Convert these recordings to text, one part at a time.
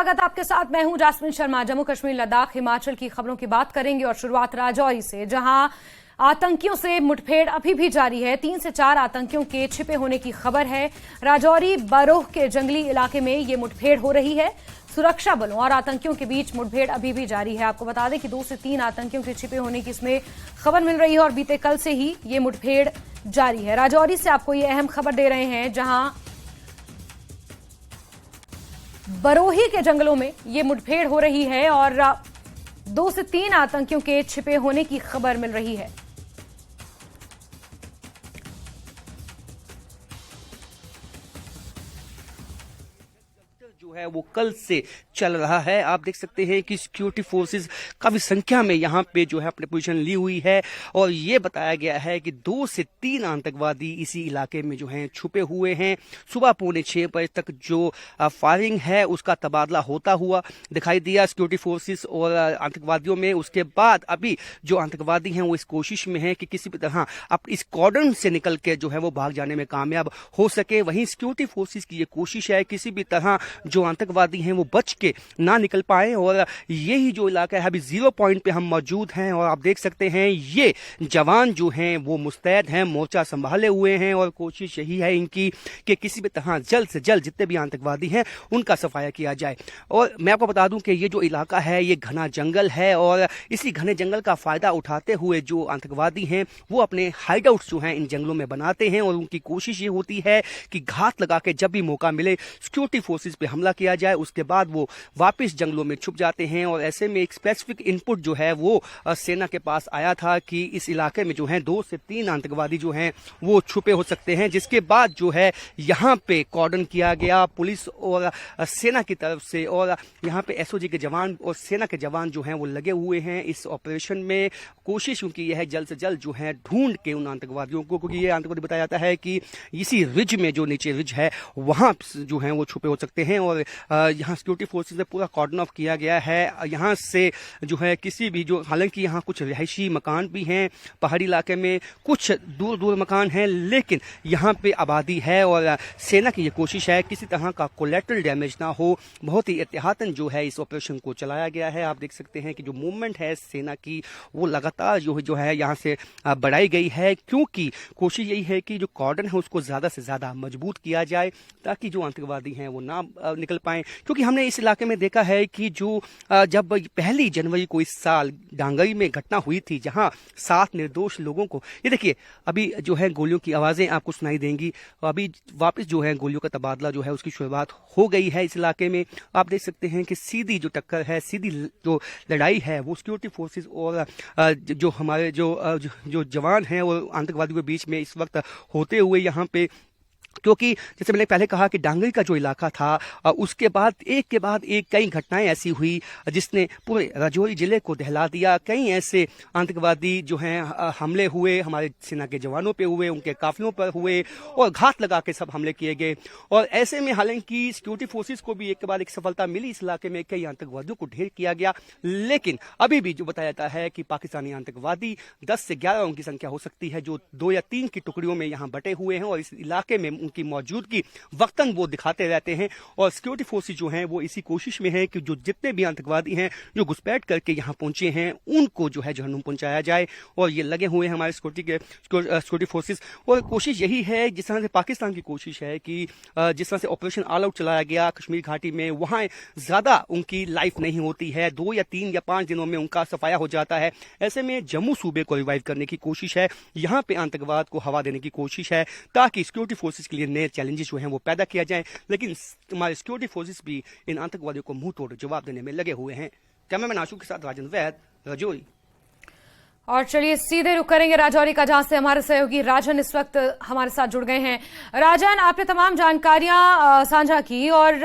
स्वागत आपके साथ। मैं हूं जास्मिन शर्मा। जम्मू कश्मीर, लद्दाख, हिमाचल की खबरों की बात करेंगे और शुरुआत राजौरी से, जहां आतंकियों से मुठभेड़ अभी भी जारी है। 3 से 4 आतंकियों के छिपे होने की खबर है। राजौरी बरोह के जंगली इलाके में ये मुठभेड़ हो रही है। सुरक्षा बलों और आतंकियों के बीच मुठभेड़ अभी भी जारी है। आपको बता दें कि 2 से 3 आतंकियों के छिपे होने की इसमें खबर मिल रही है और बीते कल से ही ये मुठभेड़ जारी है। राजौरी से आपको ये अहम खबर दे रहे हैं, जहां बरोही के जंगलों में ये मुठभेड़ हो रही है और 2 से 3 आतंकियों के छिपे होने की खबर मिल रही है। जो है वो कल से चल रहा है। आप देख सकते हैं कि सिक्योरिटी फोर्सेस काफी संख्या में यहाँ पे जो है अपने पोजीशन ली हुई है और ये बताया गया है कि 2 से 3 आतंकवादी इसी इलाके में जो हैं छुपे हुए हैं। सुबह 5:45 बजे तक जो फायरिंग है उसका तबादला होता हुआ दिखाई दिया सिक्योरिटी फोर्सेस और आतंकवादियों में। उसके बाद अभी जो आतंकवादी हैं वो इस कोशिश में है कि किसी भी तरह अब इस कॉर्डन से निकल के जो है वो भाग जाने में कामयाब हो सके। वहीं सिक्योरिटी फोर्सेस की ये कोशिश है किसी भी तरह जो आतंकवादी हैं वो बच के ना निकल पाए। और यही जो इलाका है, अभी 0 पॉइंट पे हम मौजूद हैं और आप देख सकते हैं ये जवान जो हैं वो मुस्तैद हैं, मोर्चा संभाले हुए हैं और कोशिश यही है इनकी कि किसी भी तरह जल्द से जल्द जितने भी आतंकवादी हैं उनका सफाया किया जाए। और मैं आपको बता दूं कि ये जो इलाका है ये घना जंगल है और इसी घने जंगल का फायदा उठाते हुए जो आतंकवादी हैं वो अपने हाइड आउट्स जो हैं इन जंगलों में बनाते हैं और उनकी कोशिश ये होती है कि घात लगा के जब भी मौका मिले सिक्योरिटी फोर्सेस पे हमला किया जाए, उसके बाद वो वापस जंगलों में छुप जाते हैं। और ऐसे में एक स्पेसिफिक इनपुट जो है वो सेना के पास आया था कि इस इलाके में जो है 2 से 3 आतंकवादी जो हैं वो छुपे हो सकते हैं, जिसके बाद जो है यहाँ पे कॉर्डन किया गया पुलिस और सेना की तरफ से। और यहाँ पे एसओजी के जवान और सेना के जवान जो हैं वो लगे हुए हैं इस ऑपरेशन में। कोशिश उनकी यह है जल्द से जल्द जो है ढूंढ के उन आतंकवादियों को, क्योंकि ये आतंकवादी बताया जाता है कि इसी रिज में जो नीचे रिज है वहां जो है वो छुपे हो सकते हैं। और यहाँ सिक्योरिटी फोर्सेस ने पूरा कॉर्डन ऑफ किया गया है। यहाँ से जो है किसी भी जो, हालांकि यहाँ कुछ रिहायशी मकान भी हैं पहाड़ी इलाके में, कुछ दूर दूर मकान हैं, लेकिन यहाँ पे आबादी है और सेना की ये कोशिश है किसी तरह का कोलेटरल डैमेज ना हो। बहुत ही एहतियातन जो है इस ऑपरेशन को चलाया गया है। आप देख सकते हैं कि जो मूवमेंट है सेना की वो लगातार जो है यहाँ से बढ़ाई गई है, क्योंकि कोशिश यही है कि जो कॉर्डन है उसको ज्यादा से ज्यादा मजबूत किया जाए ताकि जो आतंकवादी हैं वो ना निकल पाए। क्योंकि हमने इस इलाके में देखा है कि जो जब 1 जनवरी को इस साल डांगरी में घटना हुई थी जहां 7 निर्दोष लोगों को, ये देखिए अभी जो है गोलियों की आवाजें आपको सुनाई देंगी। अभी वापस जो है गोलियों का तबादला जो है उसकी शुरुआत हो गई है इस इलाके में। आप देख सकते हैं कि सीधी जो टक्कर है, सीधी जो लड़ाई है वो सिक्योरिटी फोर्सेस और जो हमारे जो जवान हैं वो आतंकवादियों के बीच में इस वक्त होते हुए यहाँ पे, क्योंकि जैसे मैंने पहले कहा कि डांगरी का जो इलाका था उसके बाद एक के बाद एक कई घटनाएं ऐसी हुई जिसने पूरे राजौरी जिले को दहला दिया। कई ऐसे आतंकवादी जो हैं हमले हुए, हमारे सेना के जवानों पे हुए, उनके काफिलों पर हुए और घात लगा के सब हमले किए गए। और ऐसे में हालांकि सिक्योरिटी फोर्सेस को भी एक के बाद एक सफलता मिली, इस इलाके में कई आतंकवादियों को ढेर किया गया। लेकिन अभी भी जो बताया जाता है कि पाकिस्तानी आतंकवादी 10 से 11 उनकी संख्या हो सकती है जो 2 या 3 की टुकड़ियों में यहाँ बटे हुए हैं और इस इलाके में उनकी मौजूदगी वक्तन वो दिखाते रहते हैं। और सिक्योरिटी फोर्सेस जो हैं वो इसी कोशिश में है कि जो जितने भी आतंकवादी हैं जो घुसपैठ करके यहाँ पहुंचे हैं उनको जो है जहन्नुम पहुंचाया जाए। और ये लगे हुए हैं हमारे सिक्योरिटी फोर्सेस। और कोशिश यही है, जिस तरह से पाकिस्तान की कोशिश है कि जिस तरह से ऑपरेशन ऑल आउट चलाया गया कश्मीर घाटी में, वहां ज्यादा उनकी लाइफ नहीं होती है, 2 या 3 या 5 दिनों में उनका सफाया हो जाता है। ऐसे में जम्मू सूबे को रिवाइव करने की कोशिश है, यहाँ पे आतंकवाद को हवा देने की कोशिश है ताकि सिक्योरिटी फोर्सेस के लिए नए चैलेंजेस जो हैं वो पैदा किया जाए। लेकिन हमारे सिक्योरिटी फोर्सेस भी इन आतंकवादियों को मुंह तोड़ जवाब देने में लगे हुए हैं। कैमरामैन आशु के साथ राजन वैद, राजौरी। और चलिए सीधे रुक करेंगे राजौरी का, जहां से हमारे सहयोगी राजन इस वक्त हमारे साथ जुड़ गए हैं। राजन, आपने तमाम जानकारियां साझा की और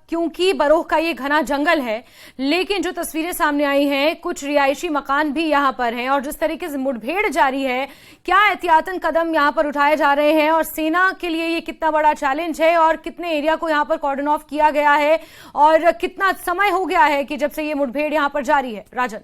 क्योंकि बरोह का ये घना जंगल है, लेकिन जो तस्वीरें सामने आई हैं कुछ रिहायशी मकान भी यहां पर हैं और जिस तरीके से मुठभेड़ जारी है, क्या एहतियातन कदम यहां पर उठाए जा रहे हैं और सेना के लिए ये कितना बड़ा चैलेंज है और कितने एरिया को यहां पर कॉर्डन ऑफ किया गया है और कितना समय हो गया है कि जब से ये मुठभेड़ यहां पर जारी है? राजन।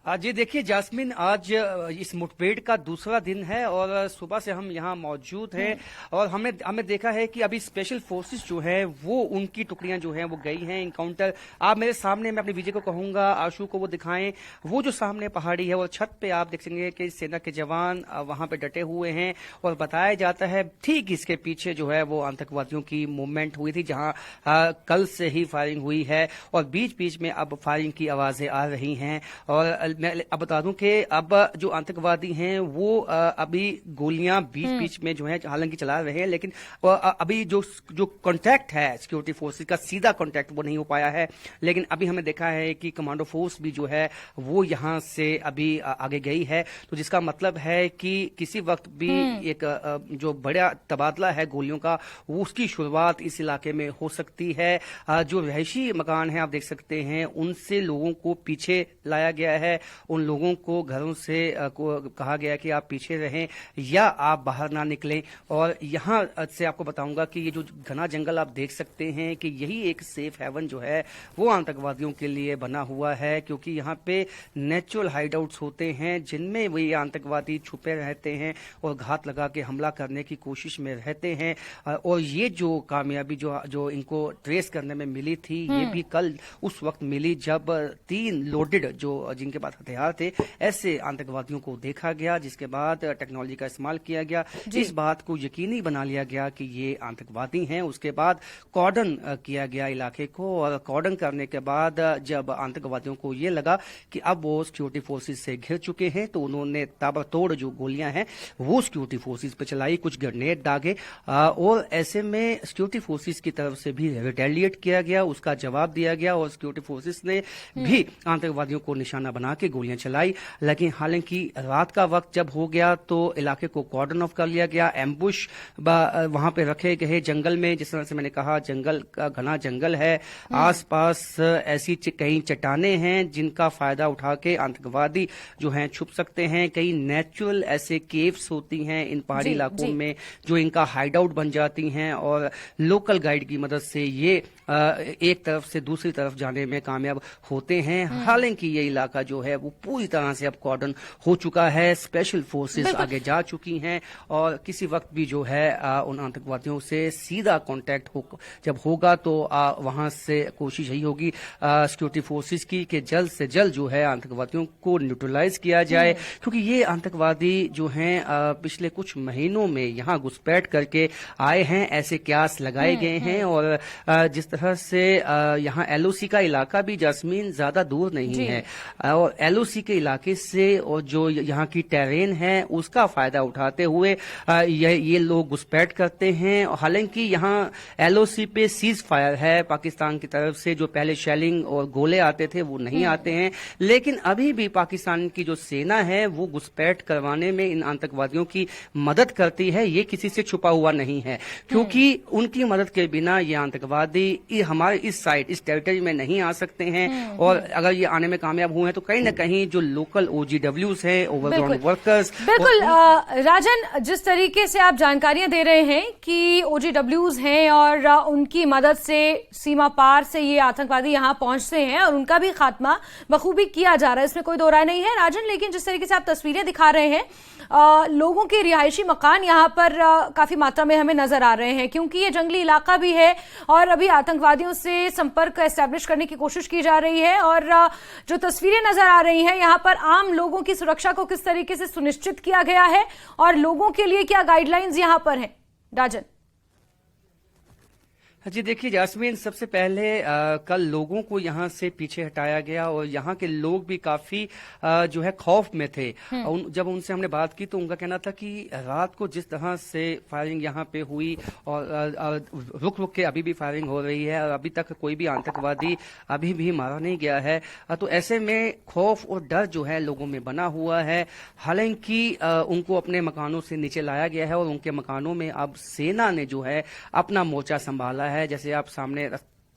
जी देखिए जास्मिन, आज इस मुठभेड़ का दूसरा दिन है और सुबह से हम यहाँ मौजूद हैं और हमने देखा है कि अभी स्पेशल फोर्सेस जो है वो उनकी टुकड़ियां जो हैं वो गई हैं इनकाउंटर। आप मेरे सामने, मैं अपने विजय को कहूंगा, आशु को वो दिखाएं, वो जो सामने पहाड़ी है वो छत पे आप देख सकेंगे कि सेना के जवान वहां पे डटे हुए हैं और बताया जाता है ठीक इसके पीछे जो है वो आतंकवादियों की मूवमेंट हुई थी, जहां कल से ही फायरिंग हुई है और बीच बीच में अब फायरिंग की आवाजें आ रही हैं। और मैं अब बता दूं कि अब जो आतंकवादी हैं वो अभी गोलियां बीच बीच में जो है हालांकि चला रहे हैं, लेकिन अभी जो कांटेक्ट है सिक्योरिटी फोर्सेस का, सीधा कांटेक्ट वो नहीं हो पाया है। लेकिन अभी हमने देखा है कि कमांडो फोर्स भी जो है वो यहां से अभी आगे गई है, तो जिसका मतलब है कि किसी वक्त भी एक जो बड़ा तबादला है गोलियों का, वो उसकी शुरुआत इस इलाके में हो सकती है। जो रहायशी मकान है आप देख सकते हैं, उनसे लोगों को पीछे लाया गया है, उन लोगों को घरों से कहा गया कि आप पीछे रहें या आप बाहर ना निकलें। और यहाँ से आपको बताऊंगा कि ये जो घना जंगल आप देख सकते हैं कि यही एक सेफ हेवन जो है वो आतंकवादियों के लिए बना हुआ है, क्योंकि यहाँ पे नेचुरल हाइडआउट्स होते हैं जिनमें वो ये आतंकवादी छुपे रहते हैं और घात लगा के हमला करने की कोशिश में रहते हैं। और ये जो कामयाबी जो इनको ट्रेस करने में मिली थी, ये भी कल उस वक्त मिली जब 3 लोडेड जो जिनके पास हथियार थे ऐसे आतंकवादियों को देखा गया, जिसके बाद टेक्नोलॉजी का इस्तेमाल किया गया, इस बात को यकीनी बना लिया गया कि ये आतंकवादी हैं। उसके बाद कॉर्डन किया गया इलाके को, और कॉर्डन करने के बाद जब आतंकवादियों को ये लगा कि अब वो सिक्योरिटी फोर्सेस से घिर चुके हैं, तो उन्होंने ताबड़तोड़ जो गोलियां हैं वो सिक्योरिटी फोर्सेस पे चलाई, कुछ ग्रेनेड दागे, और ऐसे में सिक्योरिटी फोर्सेस की तरफ से भी रिटेलिएट किया गया, उसका जवाब दिया गया और सिक्योरिटी फोर्सेस ने भी आतंकवादियों को निशाना बना के गोलियां चलाई। लेकिन हालांकि रात का वक्त जब हो गया तो इलाके को कॉर्डन ऑफ कर लिया गया, एम्बुश वहां पे रखे गए जंगल में। जिस तरह से मैंने कहा, जंगल का घना जंगल है, आसपास ऐसी कई चट्टाने हैं जिनका फायदा उठा के आतंकवादी जो हैं छुप सकते हैं। कई नेचुरल ऐसे केव्स होती हैं इन पहाड़ी इलाकों में जो इनका हाइड आउट बन जाती हैं, और लोकल गाइड की मदद से ये एक तरफ से दूसरी तरफ जाने में कामयाब होते हैं। हालांकि ये इलाका जो है वो पूरी तरह से अब कॉर्डन हो चुका है, स्पेशल फोर्सेस आगे जा चुकी हैं और किसी वक्त भी जो है उन आतंकवादियों से सीधा कांटेक्ट जब होगा तो वहां से कोशिश यही होगी सिक्योरिटी फोर्सेस की कि जल्द से जल्द जो है आतंकवादियों को न्यूट्रलाइज किया जाए, क्योंकि ये आतंकवादी जो हैं पिछले कुछ महीनों में यहाँ घुसपैठ करके आए हैं, ऐसे क्यास लगाए गए हैं। और जिस तरह से यहाँ एलओसी का इलाका भी जास्मीन ज्यादा दूर नहीं है, और एलओसी के इलाके से और जो यहाँ की टेरेन है उसका फायदा उठाते हुए ये लोग घुसपैठ करते हैं। हालांकि यहाँ एलओसी पे सीज फायर है पाकिस्तान की तरफ से, जो पहले शेलिंग और गोले आते थे वो नहीं आते हैं, लेकिन अभी भी पाकिस्तान की जो सेना है वो घुसपैठ करवाने में इन आतंकवादियों की मदद करती है। ये किसी से छुपा हुआ नहीं है, क्योंकि उनकी मदद के बिना ये आतंकवादी हमारे इस साइड, इस टेरिटरी में नहीं आ सकते हैं। और अगर ये आने में कामयाब हुए हैं तो कहीं न कहीं जो लोकल OGWs हैं, ओवरग्राउंड वर्कर्स, बिल्कुल राजन, जिस तरीके से आप जानकारियां दे रहे हैं कि OGWs हैं और उनकी मदद से सीमा पार से ये आतंकवादी यहां पहुंचते हैं और उनका भी खात्मा बखूबी किया जा रहा है, इसमें कोई दो राय नहीं है राजन। लेकिन जिस तरीके से आप तस्वीरें दिखा रहे हैं, लोगों के रिहायशी मकान यहाँ पर काफी मात्रा में हमें नजर आ रहे हैं, क्योंकि ये जंगली इलाका भी है और अभी आतंकवादियों से संपर्क एस्टैब्लिश करने की कोशिश की जा रही है। और जो तस्वीरें नजर आ रही हैं यहाँ पर, आम लोगों की सुरक्षा को किस तरीके से सुनिश्चित किया गया है और लोगों के लिए क्या गाइडलाइंस यहाँ पर हैं, राजन? जी देखिए जास्मीन, सबसे पहले कल लोगों को यहाँ से पीछे हटाया गया और यहाँ के लोग भी काफी जो है खौफ में थे। जब उनसे हमने बात की तो उनका कहना था कि रात को जिस तरह से फायरिंग यहाँ पे हुई और रुक रुक के अभी भी फायरिंग हो रही है और अभी तक कोई भी आतंकवादी अभी भी मारा नहीं गया है, तो ऐसे में खौफ और डर जो है लोगों में बना हुआ है। हालांकि उनको अपने मकानों से नीचे लाया गया है और उनके मकानों में अब सेना ने जो है अपना मोर्चा संभाला है। जैसे आप सामने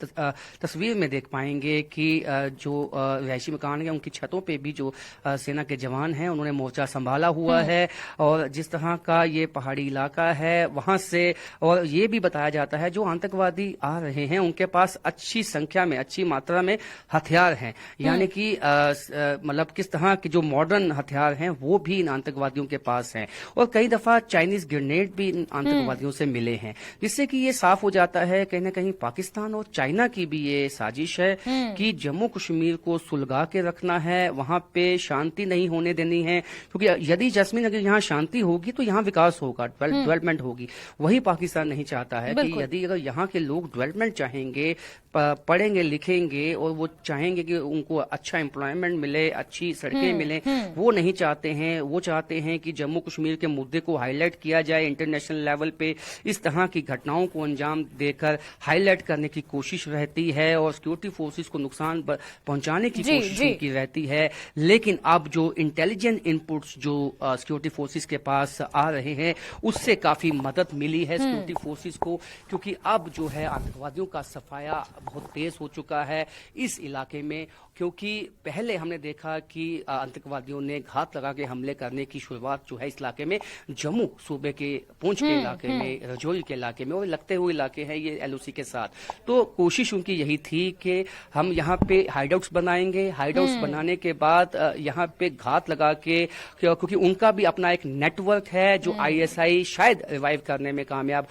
तस्वीर में देख पाएंगे कि जो रिहायशी मकान है उनकी छतों पे भी जो सेना के जवान हैं उन्होंने मोर्चा संभाला हुआ है। और जिस तरह का ये पहाड़ी इलाका है वहां से, और ये भी बताया जाता है जो आतंकवादी आ रहे हैं उनके पास अच्छी संख्या में, अच्छी मात्रा में हथियार हैं, यानी कि मतलब किस तरह के जो मॉडर्न हथियार हैं वो भी इन आतंकवादियों के पास हैं। और कई दफा चाइनीज ग्रेनेड भी इन आतंकवादियों से मिले हैं, जिससे कि ये साफ हो जाता है कहीं ना कहीं पाकिस्तान और चाइना की भी ये साजिश है कि जम्मू कश्मीर को सुलगा के रखना है, वहां पे शांति नहीं होने देनी है। क्योंकि यदि जैस्मिन अगर यहाँ शांति होगी तो यहाँ विकास होगा, डेवलपमेंट होगी। वही पाकिस्तान नहीं चाहता है कि यदि अगर यहाँ के लोग डेवलपमेंट चाहेंगे, पढ़ेंगे लिखेंगे और वो चाहेंगे कि उनको अच्छा एम्प्लॉयमेंट मिले, अच्छी सड़कें मिले, वो नहीं चाहते हैं। वो चाहते हैं कि जम्मू कश्मीर के मुद्दे को हाईलाइट किया जाए इंटरनेशनल लेवल पे, इस तरह की घटनाओं को अंजाम देकर हाईलाइट करने की कोशिश रहती है और सिक्योरिटी फोर्सेस को नुकसान पहुंचाने की कोशिश उनकी रहती है। लेकिन अब जो इंटेलिजेंट इनपुट्स जो सिक्योरिटी फोर्सेस के पास आ रहे हैं उससे काफी मदद मिली है सिक्योरिटी फोर्सेस को, क्योंकि अब जो है आतंकवादियों का सफाया बहुत तेज हो चुका है इस इलाके में। क्योंकि पहले हमने देखा कि आतंकवादियों ने घात लगा के हमले करने की शुरुआत जो है इस इलाके में जम्मू सूबे के पुंछ के इलाके में, रजौरी के इलाके में, और लगते हुए इलाके हैं ये एलओसी के साथ। तो कोशिश उनकी यही थी कि हम यहाँ पे हाइडआउट्स बनाएंगे, हाइडआउट्स बनाने के बाद यहाँ पे घात लगा के, क्योंकि उनका भी अपना एक नेटवर्क है जो आईएसआई शायद रिवाइव करने में कामयाब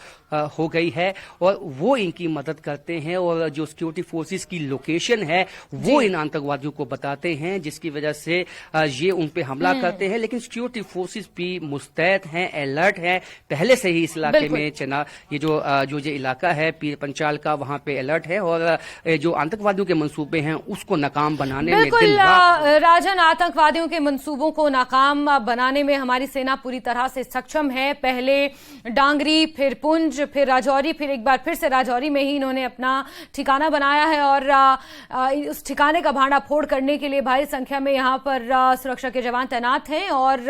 हो गई है और वो इनकी मदद करते हैं। और जो सिक्योरिटी फोर्सेस की लोकेशन है वो इन आतंकवादियों को बताते हैं, जिसकी वजह से ये उन पे हमला करते हैं। लेकिन सिक्योरिटी फोर्सेस भी मुस्तैद हैं, अलर्ट हैं, पहले से ही इस इलाके में ये जो इलाका है पीर पंचाल का, वहां पे अलर्ट है और जो आतंकवादियों के मंसूबे हैं उसको नाकाम बनाने में दिन रात। राजन, आतंकवादियों के मंसूबों को नाकाम बनाने में हमारी सेना पूरी तरह से सक्षम है। पहले डांगरी, फिर पुंछ, फिर राजौरी, फिर एक बार फिर से राजौरी में ही इन्होंने अपना ठिकाना बनाया है और उस ठिकाने का भांडा फोड़ करने के लिए भारी संख्या में यहां पर सुरक्षा के जवान तैनात हैं। और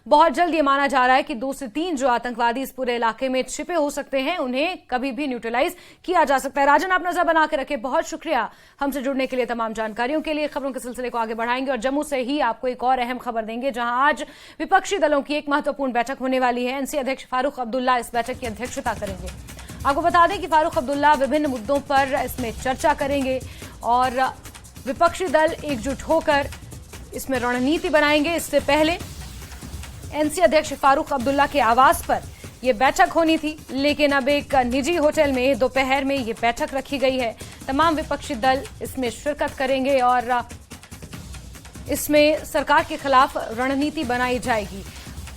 बहुत जल्द ये माना जा रहा है कि 2 से 3 जो आतंकवादी इस पूरे इलाके में छिपे हो सकते हैं उन्हें कभी भी न्यूट्रलाइज किया जा सकता है। राजन, आप नजर बना के रखें, बहुत शुक्रिया हमसे जुड़ने के लिए, तमाम जानकारियों के लिए। खबरों के सिलसिले को आगे बढ़ाएंगे और जम्मू से ही आपको एक और अहम खबर देंगे, जहां आज विपक्षी दलों की एक महत्वपूर्ण बैठक होने वाली है। एनसी अध्यक्ष फारूक अब्दुल्ला इस बैठक की अध्यक्षता करेंगे। आपको बता दें कि फारूक अब्दुल्ला विभिन्न मुद्दों पर इसमें चर्चा करेंगे और विपक्षी दल एकजुट होकर इसमें रणनीति बनाएंगे। इससे पहले एनसी अध्यक्ष फारूक अब्दुल्ला के आवास पर यह बैठक होनी थी, लेकिन अब एक निजी होटल में दोपहर में यह बैठक रखी गई है। तमाम विपक्षी दल इसमें शिरकत करेंगे और इसमें सरकार के खिलाफ रणनीति बनाई जाएगी।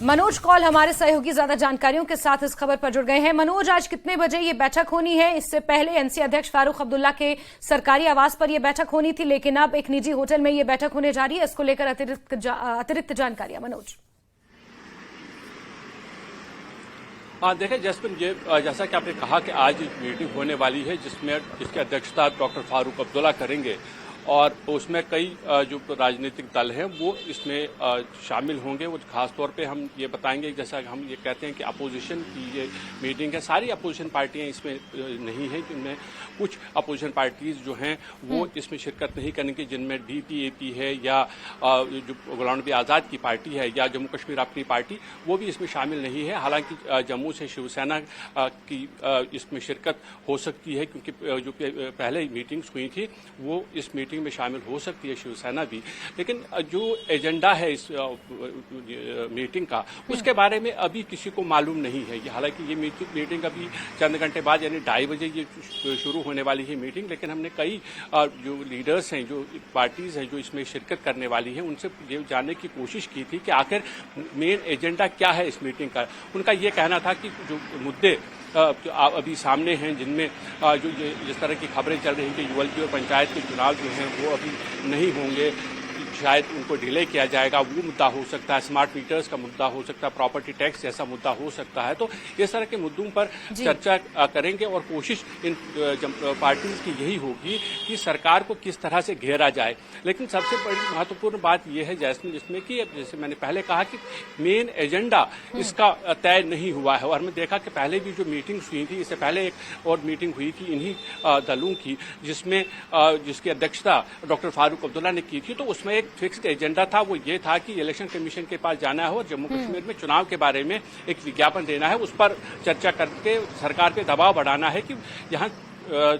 मनोज कौल हमारे सहयोगी ज्यादा जानकारियों के साथ इस खबर पर जुड़ गए हैं। मनोज, आज कितने बजे ये बैठक होनी है? इससे पहले एनसी अध्यक्ष फारूक अब्दुल्ला के सरकारी आवास पर यह बैठक होनी थी, लेकिन अब एक निजी होटल में यह बैठक होने जा रही है। इसको लेकर अतिरिक्त जानकारियां मनोज। हाँ, देखें जैस्मिन, ये जैसा कि आपने कहा कि आज मीटिंग होने वाली है जिसकी अध्यक्षता डॉक्टर फारूक अब्दुल्ला करेंगे और उसमें कई जो राजनीतिक दल हैं वो इसमें शामिल होंगे। वो खास तौर पे हम ये बताएंगे, जैसा हम ये कहते हैं कि अपोजिशन की ये मीटिंग है, सारी अपोजिशन पार्टियां इसमें नहीं हैं, जिनमें कुछ अपोजिशन पार्टीज जो हैं वो इसमें शिरकत नहीं करेंगी, जिनमें DTAP है या जो गुलाम नबी आज़ाद की पार्टी है या जम्मू कश्मीर अपनी पार्टी, वो भी इसमें शामिल नहीं है। हालांकि जम्मू से शिवसेना की इसमें शिरकत हो सकती है, क्योंकि जो पहले मीटिंग्स हुई थी वो इस मीटिंग में शामिल हो सकती है शिवसेना भी। लेकिन जो एजेंडा है इस मीटिंग का, उसके बारे में अभी किसी को मालूम नहीं है। हालांकि ये मीटिंग अभी चंद घंटे बाद यानी 2:30 बजे ये शुरू होने वाली है मीटिंग, लेकिन हमने कई जो लीडर्स हैं, जो पार्टीज हैं जो इसमें शिरकत करने वाली हैं, उनसे ये जानने की कोशिश की थी कि आखिर मेन एजेंडा क्या है इस मीटिंग का। उनका ये कहना था कि जो मुद्दे अभी सामने हैं, जिनमें जो जिस तरह की खबरें चल रही हैं कि यूएलपी और पंचायत के चुनाव जो हैं वो अभी नहीं होंगे, शायद उनको डिले किया जाएगा, वो मुद्दा हो सकता है, स्मार्ट मीटर्स का मुद्दा हो सकता है, प्रॉपर्टी टैक्स जैसा मुद्दा हो सकता है। तो इस तरह के मुद्दों पर चर्चा करेंगे और कोशिश इन पार्टीज की यही होगी कि सरकार को किस तरह से घेरा जाए। लेकिन सबसे बड़ी महत्वपूर्ण बात यह है जैस्मिन, जिसमें कि जैसे मैंने पहले कहा कि मेन एजेंडा इसका तय नहीं हुआ है। और हमने देखा कि पहले भी जो मीटिंग्स हुई थी, इससे पहले एक और मीटिंग हुई थी इन्हीं दलों की, जिसकी अध्यक्षता डॉक्टर फारूक अब्दुल्ला ने की थी। तो उसमें एक फिक्स्ड एजेंडा था, वो ये था कि इलेक्शन कमीशन के पास जाना है और जम्मू कश्मीर में चुनाव के बारे में एक विज्ञापन देना है, उस पर चर्चा करके सरकार पे दबाव बढ़ाना है कि यहाँ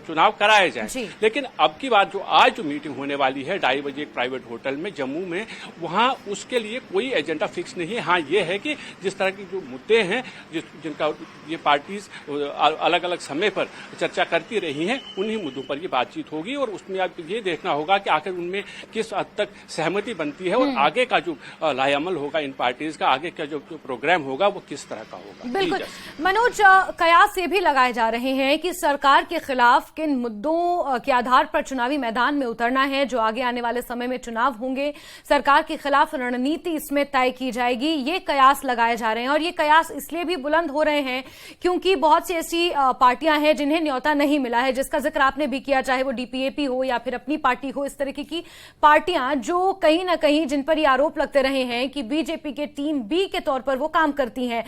चुनाव कराए जाए। लेकिन अब की बात, जो आज जो मीटिंग होने वाली है 2:30 बजे एक प्राइवेट होटल में जम्मू में, वहां उसके लिए कोई एजेंडा फिक्स नहीं है। हाँ, ये है कि जिस तरह की जो मुद्दे हैं जिनका ये पार्टीज अलग अलग समय पर चर्चा करती रही हैं, उन्हीं मुद्दों पर ये बातचीत होगी और उसमें अब ये देखना होगा कि आखिर उनमें किस हद तक सहमति बनती है और आगे का जो लाएअमल होगा इन पार्टीज का, आगे का जो प्रोग्राम होगा वो किस तरह का होगा। बिल्कुल मनोज, कयास ये भी लगाए जा रहे हैं कि सरकार के खिलाफ किन मुद्दों के आधार पर चुनावी मैदान में उतरना है, जो आगे आने वाले समय में चुनाव होंगे, सरकार के खिलाफ रणनीति इसमें तय की जाएगी। ये कयास लगाए जा रहे हैं और ये कयास इसलिए भी बुलंद हो रहे हैं क्योंकि बहुत सी ऐसी पार्टियां हैं जिन्हें न्योता नहीं मिला है, जिसका जिक्र आपने भी किया, चाहे वो डीपीएपी हो या फिर अपनी पार्टी हो। इस तरीके की पार्टियां जो कहीं ना कहीं जिन पर ये आरोप लगते रहे हैं कि बीजेपी के टीम बी के तौर पर वो काम करती हैं,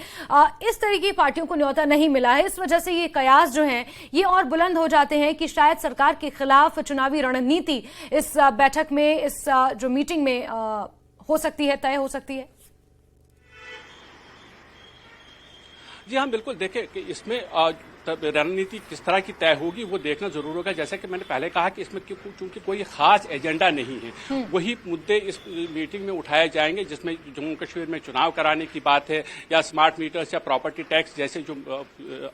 इस तरह की पार्टियों को न्योता नहीं मिला है। इस वजह से ये कयास जो है ये और बुलंद हो जाते हैं कि शायद सरकार के खिलाफ चुनावी रणनीति इस बैठक में, इस जो मीटिंग में हो सकती है, तय हो सकती है। जी हाँ, बिल्कुल। देखिए कि इसमें रणनीति किस तरह की तय होगी वो देखना जरूर होगा। जैसा कि मैंने पहले कहा कि इसमें चूंकि कोई खास एजेंडा नहीं है, वही मुद्दे इस मीटिंग में उठाए जाएंगे जिसमें जम्मू कश्मीर में चुनाव कराने की बात है या स्मार्ट मीटर्स या प्रॉपर्टी टैक्स जैसे जो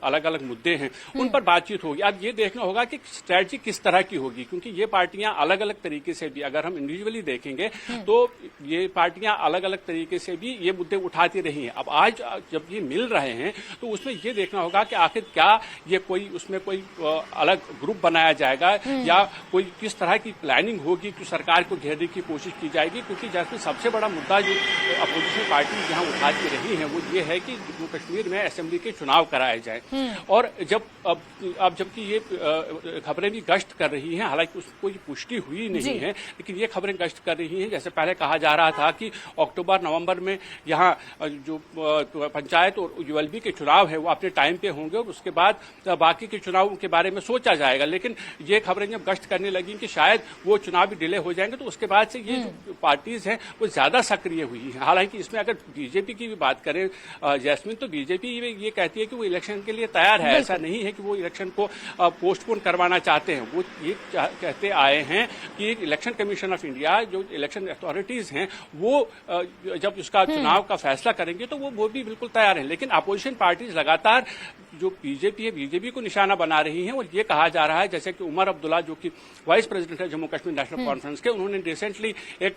अलग अलग मुद्दे हैं उन पर बातचीत होगी। अब ये देखना होगा कि स्ट्रैटेजी किस तरह की होगी, क्योंकि ये पार्टियां अलग अलग तरीके से भी, अगर हम इंडिविजुअली देखेंगे तो ये पार्टियां अलग अलग तरीके से भी ये मुद्दे उठाती रही हैं। अब आज जब ये मिल रहे हैं तो उसमें ये देखना होगा कि आखिर क्या ये कोई उसमें कोई अलग ग्रुप बनाया जाएगा या कोई किस तरह की प्लानिंग होगी कि सरकार को घेरने की कोशिश की जाएगी। क्योंकि जैसे सबसे बड़ा मुद्दा जो अपोजिशन पार्टी यहाँ उठाती रही है वो ये है कि जम्मू कश्मीर में असेंबली के चुनाव कराए जाए। और जब अब जबकि ये खबरें भी गश्त कर रही हैं, हालांकि उसको कोई पुष्टि हुई नहीं है, लेकिन ये खबरें गश्त कर रही हैं। जैसे पहले कहा जा रहा था कि अक्टूबर नवंबर में यहाँ जो पंचायत और यूएलबी के चुनाव है वो अपने टाइम पे होंगे और उसके बाद बाकी के चुनाव के बारे में सोचा जाएगा। लेकिन ये खबरें जब गश्त करने लगी कि शायद वो चुनाव भी डिले हो जाएंगे, तो उसके बाद से ये जो पार्टीज हैं वो ज्यादा सक्रिय हुई हैं। हालांकि इसमें अगर बीजेपी की भी बात करें जैस्मिन, तो बीजेपी ये कहती है कि वो इलेक्शन के लिए तैयार है। ऐसा नहीं है कि वो इलेक्शन को पोस्टपोन करवाना चाहते हैं। वो ये कहते आए हैं कि इलेक्शन कमीशन ऑफ इंडिया, जो इलेक्शन अथॉरिटीज हैं, वो जब उसका चुनाव का फैसला करेंगे तो वो भी बिल्कुल तैयार है। लेकिन अपोजिशन पार्टीज लगातार जो बीजेपी है, बीजेपी को निशाना बना रही हैं और ये कहा जा रहा है, जैसे कि उमर अब्दुल्ला जो कि वाइस प्रेसिडेंट है जम्मू कश्मीर नेशनल कॉन्फ्रेंस के, उन्होंने रिसेंटली एक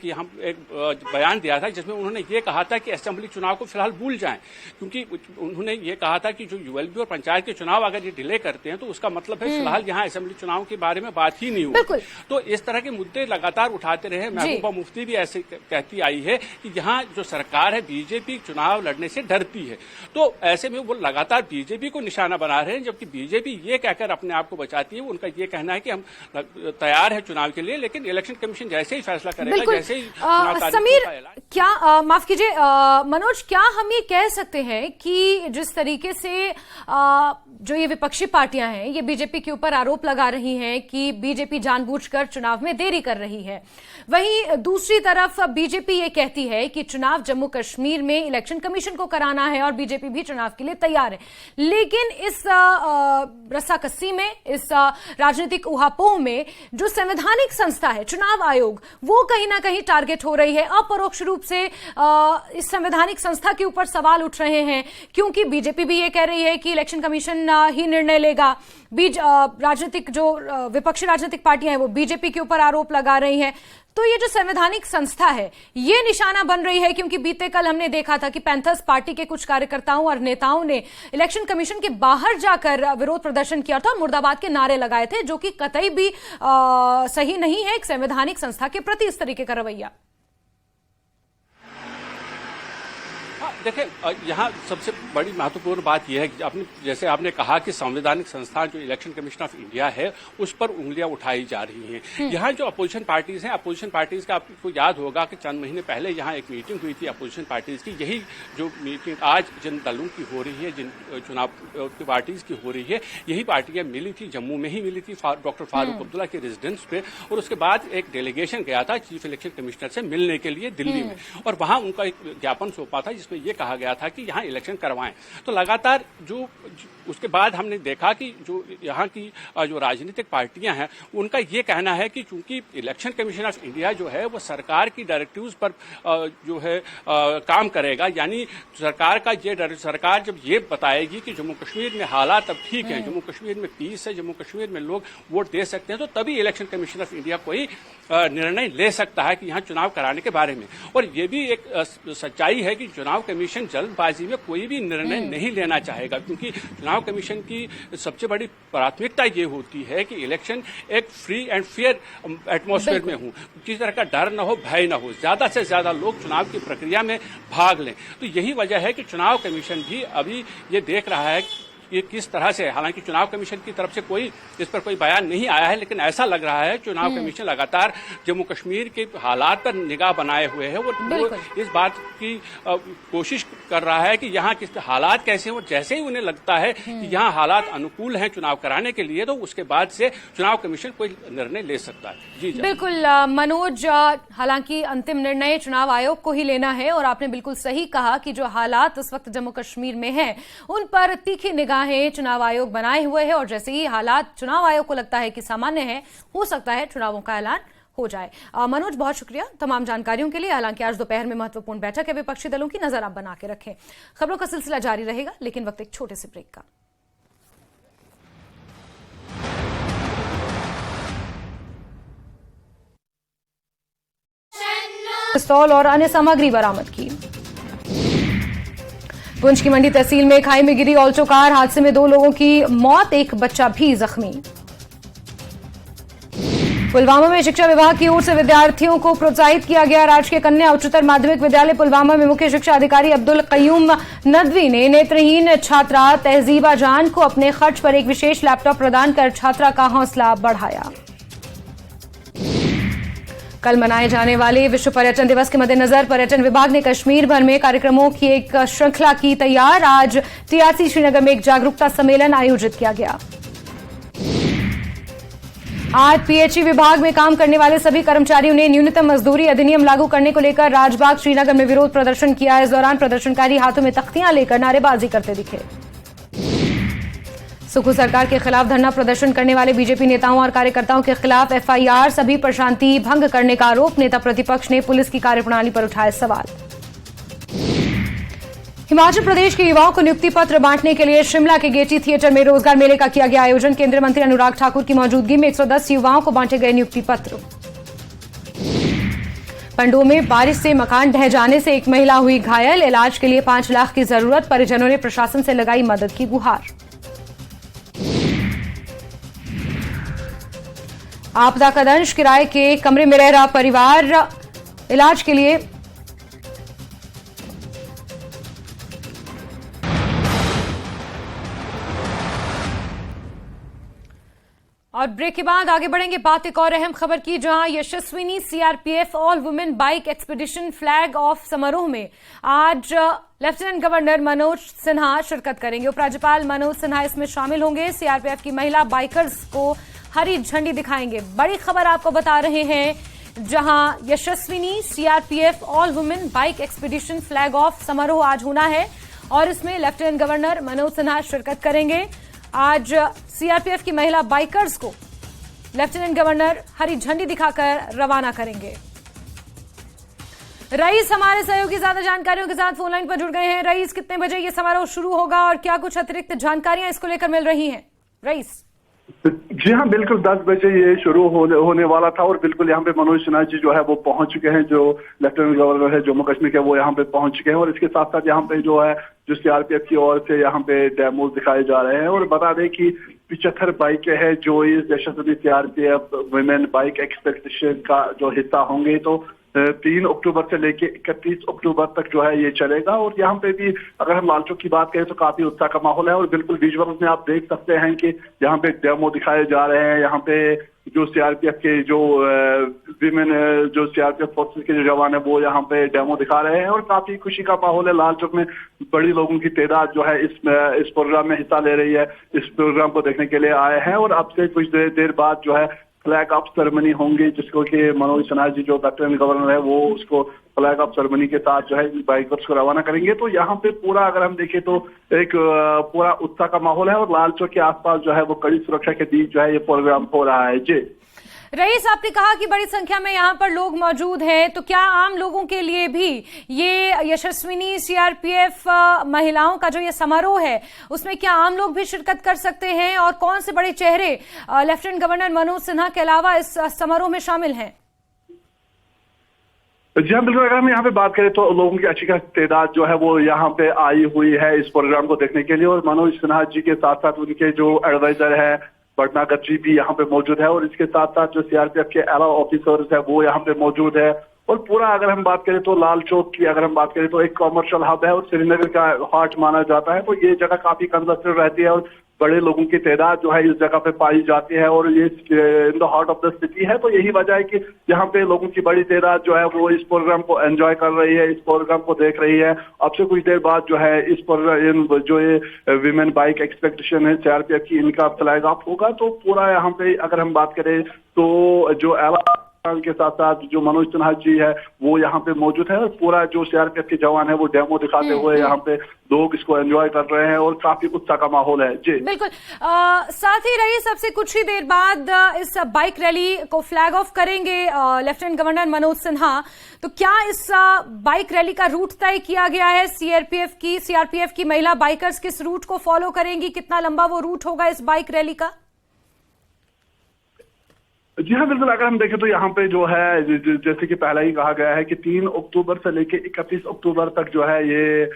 बयान दिया था जिसमें उन्होंने ये कहा था कि असेंबली चुनाव को फिलहाल भूल जाएं, क्योंकि उन्होंने ये कहा था कि जो यूएलबी और पंचायत के चुनाव अगर ये डिले करते हैं तो उसका मतलब है फिलहाल यहाँ असेंबली चुनाव के बारे में बात ही नहीं हुई। तो इस तरह के मुद्दे लगातार उठाते रहे। महबूबा मुफ्ती भी ऐसे कहती आई है कि यहाँ जो सरकार है बीजेपी चुनाव लड़ने से डरती है, तो ऐसे में वो लगातार बीजेपी को निशाना बना रहे हैं, जबकि बीजेपी ये कहकर अपने आप को बचाती है। उनका ये कहना है कि हम तैयार है चुनाव के लिए, लेकिन इलेक्शन कमीशन जैसे ही फैसला करेगा, जैसे ही समीर, क्या माफ कीजिए मनोज, क्या हम ये कह सकते हैं कि जिस तरीके से जो ये विपक्षी पार्टियां हैं ये बीजेपी के ऊपर आरोप लगा रही हैं कि बीजेपी जानबूझकर चुनाव में देरी कर रही है, वहीं दूसरी तरफ बीजेपी ये कहती है कि चुनाव जम्मू कश्मीर में इलेक्शन कमीशन को कराना है और बीजेपी भी चुनाव के लिए तैयार है, लेकिन इस रस्साकस्सी में, इस राजनीतिक उहापोह में जो संवैधानिक संस्था है चुनाव आयोग, वो कहीं ना कहीं टारगेट हो रही है। अपरोक्ष रूप से इस संवैधानिक संस्था के ऊपर सवाल उठ रहे हैं, क्योंकि बीजेपी भी ये कह रही है कि इलेक्शन कमीशन ही निर्णय लेगा। राजनीतिक जो विपक्षी राजनीतिक पार्टियां हैं वो बीजेपी के ऊपर आरोप लगा रही हैं। तो ये जो संवैधानिक संस्था है ये निशाना बन रही है, क्योंकि बीते कल हमने देखा था कि पैंथर्स पार्टी के कुछ कार्यकर्ताओं और नेताओं ने इलेक्शन कमीशन के बाहर जाकर विरोध प्रदर्शन किया था और मुर्दाबाद के नारे लगाए थे, जो कि कतई भी सही नहीं है एक संवैधानिक संस्था के प्रति इस तरीके का रवैया। देखिए, यहाँ सबसे बड़ी महत्वपूर्ण बात यह है कि जैसे आपने कहा कि संवैधानिक संस्थान जो इलेक्शन कमीशन ऑफ इंडिया है उस पर उंगलियां उठाई जा रही हैं। यहाँ जो अपोजिशन पार्टीज हैं, अपोजिशन पार्टीज का आपको याद होगा कि चंद महीने पहले यहाँ एक मीटिंग हुई थी अपोजिशन पार्टीज की। यही जो मीटिंग आज जिन दलों की हो रही है, जिन चुनाव की पार्टीज की हो रही है, यही पार्टियां मिली थी, जम्मू में ही मिली थी डॉक्टर फारूक अब्दुल्ला के रेजिडेंस पे, और उसके बाद एक डेलीगेशन गया था चीफ इलेक्शन कमिश्नर से मिलने के लिए दिल्ली में, और वहां उनका एक ज्ञापन सौंपा था जिसमें यह कहा गया था कि यहाँ इलेक्शन करवाएं। तो लगातार जो उसके बाद हमने देखा कि जो यहाँ की जो राजनीतिक पार्टियां हैं उनका ये कहना है कि चूंकि इलेक्शन कमीशन ऑफ इंडिया जो है वो सरकार की डायरेक्टिव्स पर जो है काम करेगा, यानी सरकार जब ये बताएगी कि जम्मू कश्मीर में हालात अब ठीक है, जम्मू कश्मीर में पीस है, जम्मू कश्मीर में लोग वोट दे सकते हैं, तो तभी इलेक्शन कमीशन ऑफ इंडिया कोई निर्णय ले सकता है कि यहाँ चुनाव कराने के बारे में। और ये भी एक सच्चाई है कि चुनाव कमीशन जल्दबाजी में कोई भी निर्णय नहीं लेना चाहेगा, क्योंकि चुनाव कमीशन की सबसे बड़ी प्राथमिकता ये होती है कि इलेक्शन एक फ्री एंड फेयर एटमॉस्फेयर में हो, किसी तरह का डर न हो, भय न हो, ज्यादा से ज्यादा लोग चुनाव की प्रक्रिया में भाग लें। तो यही वजह है कि चुनाव कमीशन भी अभी ये देख रहा है कि किस तरह से, हालांकि चुनाव कमीशन की तरफ से कोई इस पर कोई बयान नहीं आया है, लेकिन ऐसा लग रहा है चुनाव कमीशन लगातार जम्मू कश्मीर के हालात पर निगाह बनाए हुए है। वो इस बात की कोशिश कर रहा है कि यहाँ किस हालात कैसे हैं, और जैसे ही उन्हें लगता है कि यहाँ हालात अनुकूल हैं चुनाव कराने के लिए, तो उसके बाद से चुनाव कमीशन कोई निर्णय ले सकता है। जी बिल्कुल मनोज, हालांकि अंतिम निर्णय चुनाव आयोग को ही लेना है, और आपने बिल्कुल सही कहा कि जो हालात इस वक्त जम्मू कश्मीर में हैं उन पर तीखी निगाहें चुनाव आयोग बनाए हुए है, और जैसे ही हालात चुनाव आयोग को लगता है कि सामान्य है, हो सकता है चुनावों का ऐलान हो जाए। मनोज, बहुत शुक्रिया तमाम जानकारियों के लिए। हालांकि आज दोपहर में महत्वपूर्ण बैठक है विपक्षी दलों की, नजर आप बना के रखें। खबरों का सिलसिला जारी रहेगा, लेकिन वक्त एक छोटे से ब्रेक का। पिस्तौल और अन्य सामग्री बरामद की। पुंछ की मंडी तहसील में खाई में गिरी ऑल्टो कार, हादसे में 2 लोगों की मौत, एक बच्चा भी जख्मी। पुलवामा में शिक्षा विभाग की ओर से विद्यार्थियों को प्रोत्साहित किया गया। राजकीय कन्या उच्चतर माध्यमिक विद्यालय पुलवामा में मुख्य शिक्षा अधिकारी अब्दुल कयूम नदवी ने नेत्रहीन छात्रा तहजीबा जान को अपने खर्च पर एक विशेष लैपटॉप प्रदान कर छात्रा का हौसला बढ़ाया। कल मनाए जाने वाले विश्व पर्यटन दिवस के मद्देनजर पर्यटन विभाग ने कश्मीर भर में कार्यक्रमों की एक श्रृंखला की तैयार। आज टीआरसी श्रीनगर में एक जागरूकता सम्मेलन आयोजित किया गया। आज पीएचई विभाग में काम करने वाले सभी कर्मचारियों ने न्यूनतम मजदूरी अधिनियम लागू करने को लेकर राजबाग श्रीनगर में विरोध प्रदर्शन किया। इस दौरान प्रदर्शनकारी हाथों में तख्तियां लेकर नारेबाजी करते दिखे। सुखू सरकार के खिलाफ धरना प्रदर्शन करने वाले बीजेपी नेताओं और कार्यकर्ताओं के खिलाफ एफआईआर, सभी पर शांति भंग करने का आरोप। नेता प्रतिपक्ष ने पुलिस की कार्यप्रणाली पर उठाए सवाल। हिमाचल प्रदेश के युवाओं को नियुक्ति पत्र बांटने के लिए शिमला के गेटी थिएटर में रोजगार मेले का किया गया आयोजन। केंद्रीय मंत्री अनुराग ठाकुर की मौजूदगी में 110 युवाओं को बांटे गए नियुक्ति पत्र। पंडोह में बारिश से मकान ढह जाने से एक महिला हुई घायल, इलाज के लिए 5 लाख की जरूरत। परिजनों ने प्रशासन से लगाई मदद की गुहार। आपदा का दंश, किराए के कमरे में रह रहा परिवार इलाज के लिए और ब्रेक के बाद आगे बढ़ेंगे बात एक और अहम खबर की, जहां Yashaswini CRPF all women bike expedition flag off समारोह में आज लेफ्टिनेंट गवर्नर मनोज सिन्हा शिरकत करेंगे। उपराज्यपाल मनोज सिन्हा इसमें शामिल होंगे। सीआरपीएफ की महिला बाइकर्स को हरी झंडी दिखाएंगे। बड़ी खबर आपको बता रहे हैं, जहां Yashaswini CRPF all women bike expedition flag off समारोह आज होना है और इसमें लेफ्टिनेंट गवर्नर मनोज सिन्हा शिरकत करेंगे। आज सीआरपीएफ की महिला बाइकर्स को लेफ्टिनेंट गवर्नर हरी झंडी दिखाकर रवाना करेंगे। रईस हमारे सहयोगी ज्यादा जानकारियों के साथ फोनलाइन पर जुड़ गए हैं। रईस, कितने बजे ये समारोह शुरू होगा और क्या कुछ अतिरिक्त जानकारियां इसको लेकर मिल रही हैं? रईस। जी हाँ, बिल्कुल 10 बजे ये शुरू होने वाला था और बिल्कुल यहाँ पे मनोज सिन्हा जी जो है वो पहुंच चुके हैं। जो लेफ्टिनेंट गवर्नर है जम्मू कश्मीर के, वो यहाँ पे पहुंच चुके हैं और इसके साथ साथ यहाँ पे जो है जो सीआरपीएफ की ओर से यहाँ पे डेमोज दिखाए जा रहे हैं। और बता दें कि 75 बाइकें हैं जो इस यशस्वी सीआरपीएफ वुमेन बाइक एक्सपेडिशन का जो हिस्सा होंगे। तो 3 अक्टूबर से लेके 31 अक्टूबर तक जो है ये चलेगा। और यहाँ पे भी अगर हम लाल चौक की बात करें तो काफी उत्साह का माहौल है और बिल्कुल विजुअल्स में आप देख सकते हैं कि यहाँ पे डेमो दिखाए जा रहे हैं। यहाँ पे जो सीआरपीएफ के जो विमेन जो सीआरपीएफ फोर्सेस के जो जवान है वो यहाँ पे डेमो दिखा रहे हैं और काफी खुशी का माहौल है। लाल चौक में बड़ी लोगों की तादाद जो है इस प्रोग्राम में हिस्सा ले रही है, इस प्रोग्राम को देखने के लिए आए हैं। और अब से कुछ देर बाद जो है फ्लैग ऑफ सेरेमनी होंगी, जिसको कि मनोज सिन्हा जी जो लेफ्टिनेंट गवर्नर है वो उसको फ्लैग ऑफ सेरेमनी के साथ जो है बाइकर्स को रवाना करेंगे। तो यहाँ पे पूरा अगर हम देखें तो एक पूरा उत्साह का माहौल है और लाल चौक के आसपास जो है वो कड़ी सुरक्षा के बीच जो है ये प्रोग्राम हो रहा है। जी रईस, आपने कहा कि बड़ी संख्या में यहाँ पर लोग मौजूद हैं, तो क्या आम लोगों के लिए भी ये यशस्विनी सीआरपीएफ महिलाओं का जो ये समारोह है उसमें क्या आम लोग भी शिरकत कर सकते हैं और कौन से बड़े चेहरे लेफ्टिनेंट गवर्नर मनोज सिन्हा के अलावा इस समारोह में शामिल हैं? जी हाँ, बिल्कुल। अगर हम यहाँ पे बात करें तो लोगों की अच्छी खासी तादाद जो है वो यहाँ पे आई हुई है इस प्रोग्राम को देखने के लिए। और मनोज सिन्हा जी के साथ साथ उनके जो एडवाइजर है भटनागर जी भी यहाँ पे मौजूद है और इसके साथ साथ जो सीआरपीएफ के आला ऑफिसर्स है वो यहाँ पे मौजूद है। और पूरा अगर हम बात करें तो लाल चौक की अगर हम बात करें तो एक कॉमर्शियल हब है और श्रीनगर का हार्ट माना जाता है। तो ये जगह काफी कंजस्टेड रहती है और बड़े लोगों की तादाद जो है इस जगह पे पाई जाती है और ये in the heart of the city है। तो यही वजह है कि यहाँ पे लोगों की बड़ी तादाद जो है वो इस प्रोग्राम को एंजॉय कर रही है, इस प्रोग्राम को देख रही है। अब से कुछ देर बाद जो है इस प्रोग्राम जो ये विमेन बाइक एक्सपेक्टेशन है सीआरपीएफ की, इनका फ्लैग ऑफ होगा। तो पूरा यहाँ पे अगर हम बात करें तो जो एला के साथ साथ जो मनोज सिन्हा जी है वो यहाँ पे मौजूद है और पूरा जो सीआरपीएफ के जवान है वो डेमो दिखाते हुए यहाँ पे लोग इसको एंजॉय कर रहे हैं और काफी उत्साह का माहौल है। जी बिल्कुल। साथ ही रही सबसे कुछ ही देर बाद इस बाइक रैली को फ्लैग ऑफ करेंगे लेफ्टिनेंट गवर्नर मनोज सिन्हा। तो क्या इस बाइक रैली का रूट तय किया गया है? सीआरपीएफ की महिला बाइकर्स किस रूट को फॉलो करेंगी? कितना लंबा वो रूट होगा इस बाइक रैली का? जी हाँ, बिल्कुल। अगर हम देखें तो यहाँ पे जो है जैसे कि पहले ही कहा गया है कि 3 अक्टूबर से लेके 31 अक्टूबर तक जो है ये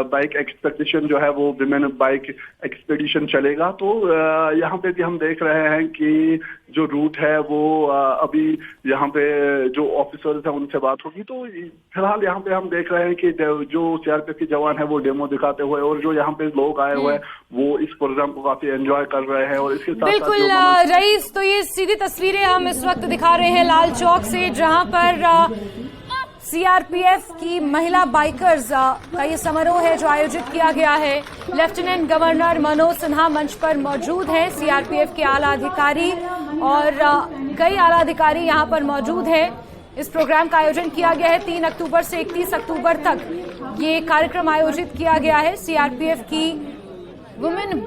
बाइक एक्सपेडिशन जो है वो विमेन बाइक एक्सपेडिशन चलेगा। तो यहाँ पे भी हम देख रहे हैं कि जो रूट है वो अभी यहाँ पे जो ऑफिसर्स हैं उनसे बात होगी। तो फिलहाल यहाँ पे हम देख रहे हैं कि जो सीआरपीएफ के जवान है वो डेमो दिखाते हुए और जो यहाँ पे लोग आए हुए हैं वो इस प्रोग्राम को काफी एंजॉय कर रहे हैं। और इसके साथ बिल्कुल रईस, तो ये सीधी तस्वीरें हम इस वक्त दिखा रहे हैं लाल चौक से, जहां पर सीआरपीएफ की महिला बाइकर्स का ये समारोह है जो आयोजित किया गया है। लेफ्टिनेंट गवर्नर मनोज सिन्हा मंच पर मौजूद हैं, सीआरपीएफ के आला अधिकारी और कई आला अधिकारी यहां पर मौजूद हैं। इस प्रोग्राम का आयोजन किया गया है 3 अक्टूबर से 31 अक्टूबर तक ये कार्यक्रम आयोजित किया गया है। सीआरपीएफ की वुमेन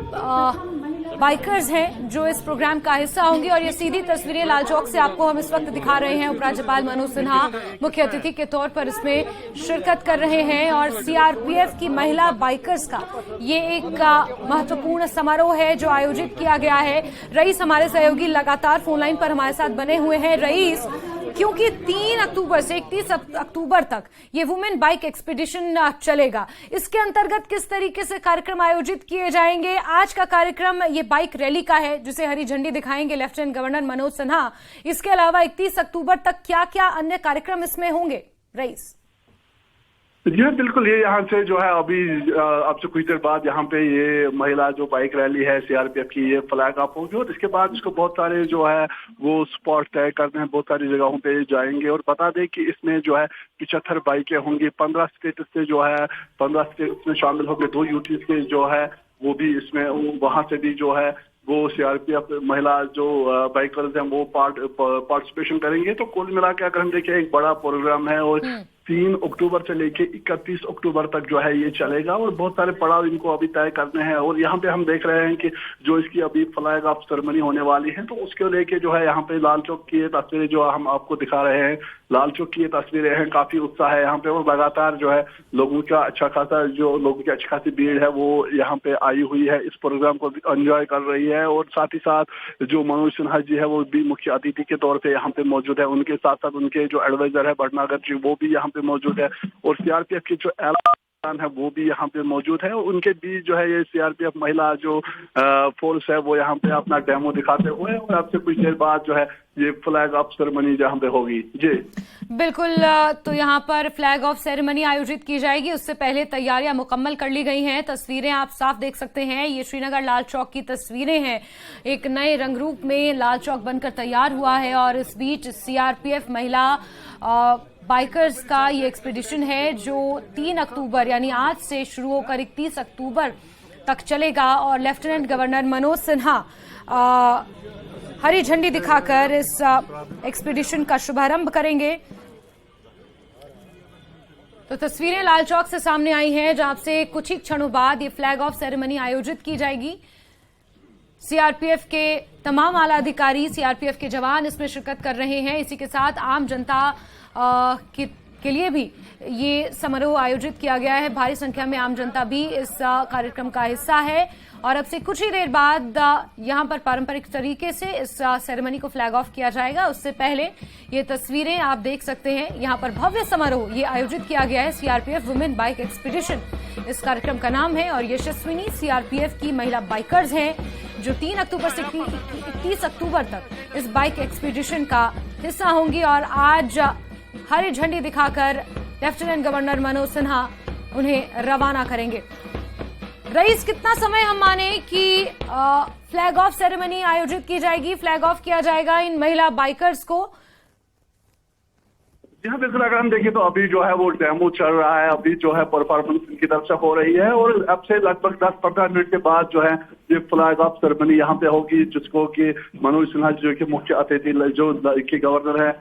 बाइकर्स हैं जो इस प्रोग्राम का हिस्सा होंगी और ये सीधी तस्वीरें लाल चौक से आपको हम इस वक्त दिखा रहे हैं। उपराज्यपाल मनोज सिन्हा मुख्य अतिथि के तौर पर इसमें शिरकत कर रहे हैं और सीआरपीएफ की महिला बाइकर्स का ये एक महत्वपूर्ण समारोह है जो आयोजित किया गया है। रईस हमारे सहयोगी लगातार फोनलाइन पर हमारे साथ बने हुए हैं। रईस, क्योंकि 3 अक्टूबर से 31 अक्टूबर तक ये वुमेन बाइक एक्सपीडिशन चलेगा, इसके अंतर्गत किस तरीके से कार्यक्रम आयोजित किए जाएंगे? आज का कार्यक्रम ये बाइक रैली का है जिसे हरी झंडी दिखाएंगे लेफ्टिनेंट गवर्नर मनोज सिन्हा। इसके अलावा 31 अक्टूबर तक क्या क्या अन्य कार्यक्रम इसमें होंगे? रईस जी हाँ, बिल्कुल। ये यहाँ से जो है अभी अब से कुछ देर बाद यहाँ पे ये महिला जो बाइक रैली है सीआरपीएफ की ये फ्लैग ऑफ होगी और इसके बाद इसको बहुत सारे जो है वो स्पॉट तय करने हैं, बहुत सारी जगहों पे जाएंगे। और बता दें कि इसमें जो है 75 बाइकें होंगी, 15 स्टेट से जो है 15 स्टेट इसमें शामिल होंगे, 2 यूटीज के जो है वो भी इसमें वहां से भी जो है वो सीआरपीएफ महिला जो बाइकर्स हैं वो पार्टिसिपेशन करेंगे। तो कुल मिला के अगर हम देखें एक बड़ा प्रोग्राम है और 3 अक्टूबर से लेके 31 अक्टूबर तक जो है ये चलेगा और बहुत सारे पड़ाव इनको अभी तय करने हैं। और यहाँ पे हम देख रहे हैं कि जो इसकी अभी फ्लैग ऑफ सेरेमनी होने वाली है तो उसके लेके जो है यहाँ पे लाल चौक की ये तस्वीरें जो हम आपको दिखा रहे हैं, लाल चौक की ये तस्वीरें हैं, काफी उत्साह है यहाँ पे और लगातार जो है लोगों का लोगों की अच्छी खासी भीड़ है वो यहाँ पे आई हुई है, इस प्रोग्राम को एंजॉय कर रही है। और साथ ही साथ जो मनोज सिन्हा जी है वो भी मुख्य अतिथि के तौर पे यहाँ पे मौजूद है, उनके साथ साथ उनके जो एडवाइजर है भटनागर जी वो भी यहाँ पे मौजूद है। और सीआरपीएफ की जो है वो भी यहाँ पे मौजूद है। उनके बीच जो है ये सीआरपीएफ महिला जो फोर्स है वो यहाँ पे अपना डेमो दिखाते हुए, और अब से कुछ देर बाद जो है ये फ्लैग ऑफ सेरेमनी जहाँ पे होगी। जी बिल्कुल, तो यहाँ पर फ्लैग ऑफ सेरेमनी आयोजित की जाएगी। उससे पहले तैयारियां मुकम्मल कर ली गई हैं। तस्वीरें आप साफ देख सकते हैं, ये श्रीनगर लाल चौक की तस्वीरें हैं। एक नए रंग रूप में लाल चौक बनकर तैयार हुआ है और इस बीच सीआरपीएफ महिला बाइकर्स का ये एक्सपीडिशन है जो 3 अक्टूबर यानी आज से शुरू होकर 31 अक्टूबर तक चलेगा। और लेफ्टिनेंट गवर्नर मनोज सिन्हा हरी झंडी दिखाकर इस एक्सपीडिशन का शुभारंभ करेंगे। तो तस्वीरें लाल चौक से सामने आई हैं जहां से कुछ ही क्षणों बाद ये फ्लैग ऑफ सेरेमनी आयोजित की जाएगी। सीआरपीएफ के तमाम आला अधिकारी, सीआरपीएफ के जवान इसमें शिरकत कर रहे हैं। इसी के साथ आम जनता के लिए भी ये समारोह आयोजित किया गया है। भारी संख्या में आम जनता भी इस कार्यक्रम का हिस्सा है और अब से कुछ ही देर बाद यहां पर पारंपरिक तरीके से इस सेरेमनी को फ्लैग ऑफ किया जाएगा। उससे पहले ये तस्वीरें आप देख सकते हैं, यहां पर भव्य समारोह ये आयोजित किया गया है। सीआरपीएफ वुमेन बाइक एक्सपीडिशन इस कार्यक्रम का नाम है और यशस्विनी सीआरपीएफ की महिला बाइकर्स हैं जो 3 अक्टूबर से 31 अक्टूबर तक इस बाइक एक्सपीडिशन का हिस्सा होंगी। और आज हरी झंडी दिखाकर लेफ्टिनेंट गवर्नर मनोज सिन्हा उन्हें रवाना करेंगे। रईस, कितना समय हम माने कि फ्लैग ऑफ सेरेमनी आयोजित की जाएगी, फ्लैग ऑफ किया जाएगा इन महिला बाइकर्स को? जी हाँ, बिल्कुल। अगर हम देखें तो अभी जो है वो डेमो चल रहा है, अभी जो है परफॉर्मेंस इनकी तरफ से हो रही है और अब से लगभग 10-15 मिनट के बाद जो है ये फ्लैग ऑफ सेरेमनी यहाँ पे होगी, जिसको कि मनोज सिन्हा जो कि मुख्य अतिथि जो की गवर्नर है,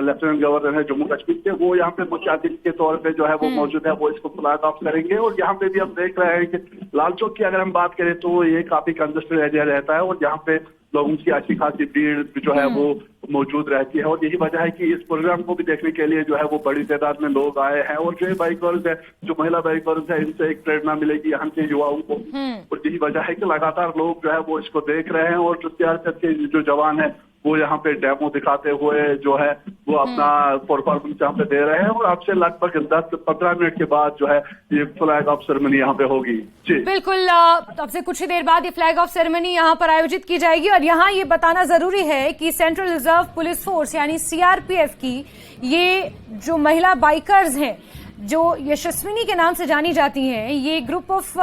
लेफ्टिनेंट गवर्नर है जम्मू कश्मीर के, वो यहाँ पे मुख्य अतिथि के तौर पे जो है वो मौजूद है, वो इसको फ्लैग ऑफ करेंगे। और यहाँ पे भी हम देख रहे हैं कि लाल चौक की अगर हम बात करें तो ये काफी कंजस्टेड एरिया रहता है और यहाँ पे लोगों की अच्छी खासी भीड़ जो है वो मौजूद रहती है। और यही वजह है कि इस प्रोग्राम को भी देखने के लिए जो है वो बड़ी तादाद में लोग आए हैं। और जो बाइकर्स है, जो महिला बाइकर्स है, इनसे एक प्रेरणा मिलेगी यहाँ के युवाओं को। और यही वजह है कि लगातार लोग जो है वो इसको देख रहे हैं और जो सीआरपीएफ के जो जवान है वो यहाँ पे डेमो दिखाते हुए जो है वो अपना परफॉर्मेंस यहाँ पे दे रहे हैं। और अब से लगभग 10-15 मिनट के बाद जो है ये फ्लैग ऑफ सेरेमनी यहाँ पे होगी। जी बिल्कुल, अब से कुछ ही देर बाद ये फ्लैग ऑफ सेरेमनी यहाँ पर आयोजित की जाएगी। और यहाँ ये बताना जरूरी है कि सेंट्रल रिजर्व पुलिस फोर्स यानी सीआरपीएफ की ये जो महिला बाइकर्स हैं जो यशस्विनी के नाम से जानी जाती हैं, ये ग्रुप ऑफ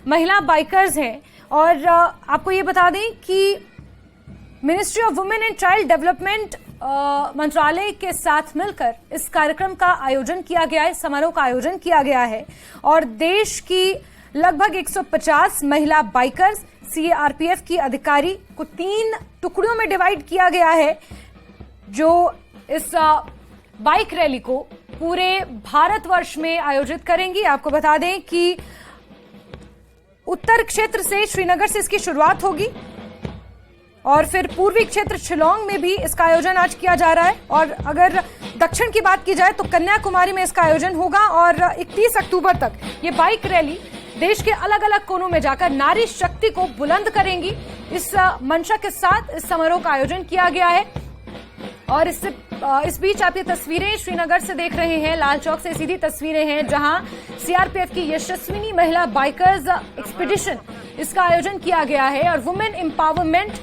महिला बाइकर्स हैं। और आपको ये बता दें कि ministry of women and child development मंत्रालय के साथ मिलकर इस कार्यक्रम का आयोजन किया गया है, समारोह का आयोजन किया गया है। और देश की लगभग 150 महिला बाइकर्स, सीआरपीएफ की अधिकारी को 3 टुकड़ियों में डिवाइड किया गया है जो इस बाइक रैली को पूरे भारतवर्ष में आयोजित करेंगी। आपको बता दें कि उत्तर क्षेत्र से, श्रीनगर से इसकी शुरुआत होगी और फिर पूर्वी क्षेत्र शिलोंग में भी इसका आयोजन आज किया जा रहा है। और अगर दक्षिण की बात की जाए तो कन्याकुमारी में इसका आयोजन होगा। और 31 अक्टूबर तक ये बाइक रैली देश के अलग अलग कोनों में जाकर नारी शक्ति को बुलंद करेंगी। इस मंशा के साथ इस समारोह का आयोजन किया गया है। और इस बीच आप ये तस्वीरें श्रीनगर से देख रहे हैं, लाल चौक से सीधी तस्वीरें हैं जहां सीआरपीएफ की यशस्विनी महिला बाइकर्स एक्सपीडिशन इसका आयोजन किया गया है। और वुमेन एम्पावरमेंट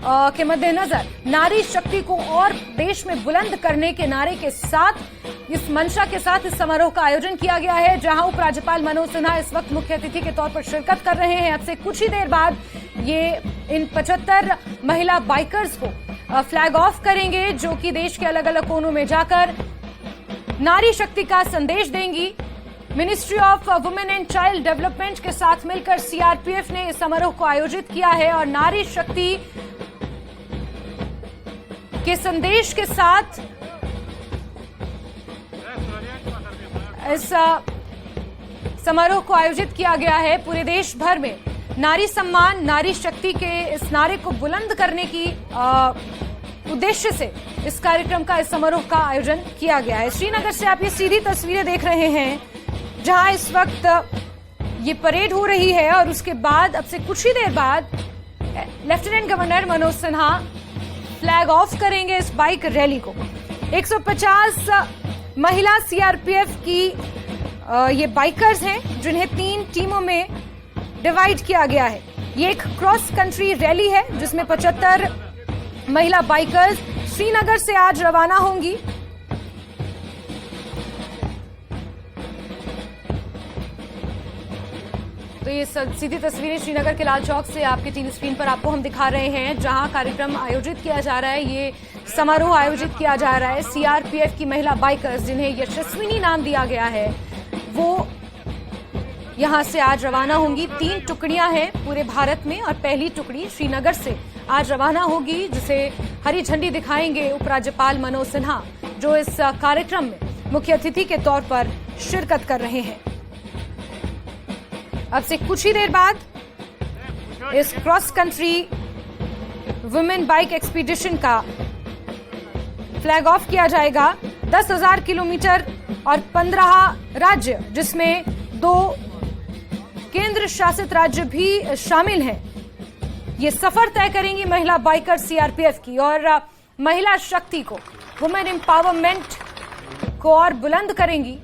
के मद्देनजर नारी शक्ति को और देश में बुलंद करने के नारे के साथ, इस मंशा के साथ इस समारोह का आयोजन किया गया है जहां उपराज्यपाल मनोज सिन्हा इस वक्त मुख्य अतिथि के तौर पर शिरकत कर रहे हैं। अब से कुछ ही देर बाद ये इन 75 महिला बाइकर्स को फ्लैग ऑफ करेंगे जो कि देश के अलग अलग कोनों में जाकर नारी शक्ति का संदेश देंगी। Ministry of women and child development के साथ मिलकर सीआरपीएफ ने इस समारोह को आयोजित किया है और नारी शक्ति के संदेश के साथ इस समारोह को आयोजित किया गया है। पूरे देश भर में नारी सम्मान, नारी शक्ति के इस नारे को बुलंद करने की उद्देश्य से इस कार्यक्रम का, इस समारोह का आयोजन किया गया है। श्रीनगर से आप ये सीधी तस्वीरें देख रहे हैं जहां इस वक्त ये परेड हो रही है और उसके बाद अब से कुछ ही देर बाद lieutenant governor Manoj Sinha flag of करेंगे इस बाइक रैली को। 150 महिला सीआरपीएफ की ये बाइकर्स हैं जिन्हें 3 टीमों में डिवाइड किया गया है। ये एक क्रॉस कंट्री रैली है जिसमें 75 महिला बाइकर्स श्रीनगर से आज रवाना होंगी। तो ये सीधी तस्वीरें श्रीनगर के लाल चौक से आपके टीवी स्क्रीन पर आपको हम दिखा रहे हैं, जहां कार्यक्रम आयोजित किया जा रहा है। ये समारोह आयोजित किया जा रहा है। सीआरपीएफ की महिला बाइकर्स जिन्हें यशस्विनी नाम दिया गया है, वो यहां से आज रवाना होंगी। 3 टुकड़ियां हैं पूरे भारत में और पहली टुकड़ी श्रीनगर से आज रवाना होगी, जिसे हरी झंडी दिखाएंगे उपराज्यपाल मनोज सिन्हा, जो इस कार्यक्रम में मुख्य अतिथि के तौर पर शिरकत कर रहे हैं। अब से कुछ ही देर बाद इस cross country women bike expedition का फ्लैग ऑफ किया जाएगा। 10,000 किलोमीटर और 15 राज्य, जिसमें 2 केंद्र शासित राज्य भी शामिल हैं, ये सफर तय करेंगी महिला बाइकर सीआरपीएफ की और महिला शक्ति को, वुमेन एम्पावरमेंट को और बुलंद करेंगी।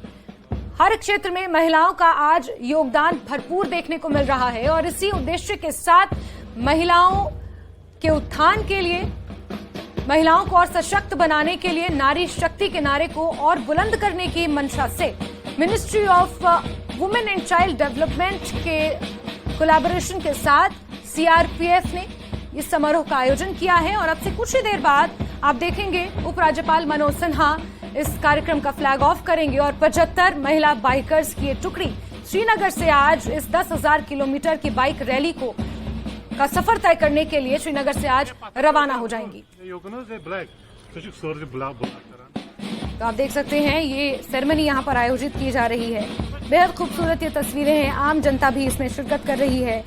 हर क्षेत्र में महिलाओं का आज योगदान भरपूर देखने को मिल रहा है और इसी उद्देश्य के साथ महिलाओं के उत्थान के लिए, महिलाओं को और सशक्त बनाने के लिए, नारी शक्ति के नारे को और बुलंद करने की मंशा से ministry of women and child development के कोलैबोरेशन के साथ सीआरपीएफ ने इस समारोह का आयोजन किया है। और अब से कुछ ही देर बाद आप देखेंगे उपराज्यपाल मनोज सिन्हा इस कार्यक्रम का फ्लैग ऑफ करेंगे और 75 महिला बाइकर्स की ये टुकड़ी श्रीनगर से आज इस 10,000 किलोमीटर की बाइक रैली का सफर तय करने के लिए श्रीनगर से आज रवाना हो जाएंगी। तो आप देख सकते हैं ये सेरेमनी यहाँ पर आयोजित की जा रही है। बेहद खूबसूरत ये तस्वीरें हैं। आम जनता भी इसमें शिरकत कर रही है।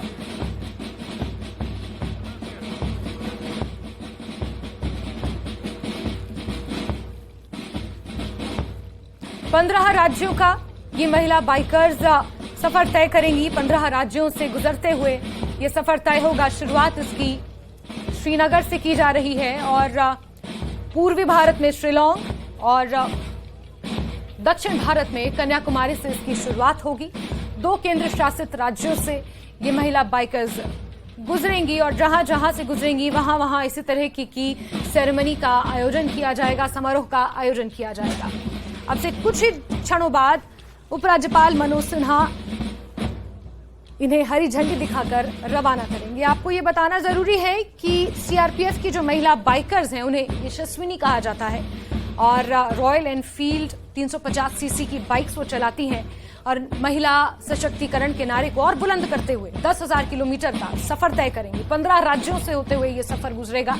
पंद्रह राज्यों का ये महिला बाइकर्स सफर तय करेंगी। 15 राज्यों से गुजरते हुए ये सफर तय होगा। शुरुआत इसकी श्रीनगर से की जा रही है और पूर्वी भारत में शिलोंग और दक्षिण भारत में कन्याकुमारी से इसकी शुरुआत होगी। 2 केंद्र शासित राज्यों से ये महिला बाइकर्स गुजरेंगी और जहां जहां से गुजरेंगी वहां वहां इसी तरह की सेरेमनी का आयोजन किया जाएगा, समारोह का आयोजन किया जाएगा। अब से कुछ ही क्षणों बाद उपराज्यपाल मनोज सिन्हा इन्हें हरी झंडी दिखाकर रवाना करेंगे। आपको ये बताना जरूरी है कि सीआरपीएफ की जो महिला बाइकर्स हैं उन्हें यशस्विनी कहा जाता है और रॉयल एनफील्ड 350 सीसी की बाइक्स वो चलाती हैं और महिला सशक्तिकरण के नारे को और बुलंद करते हुए 10,000 किलोमीटर का सफर तय करेंगी। 15 राज्यों से होते हुए ये सफर गुजरेगा।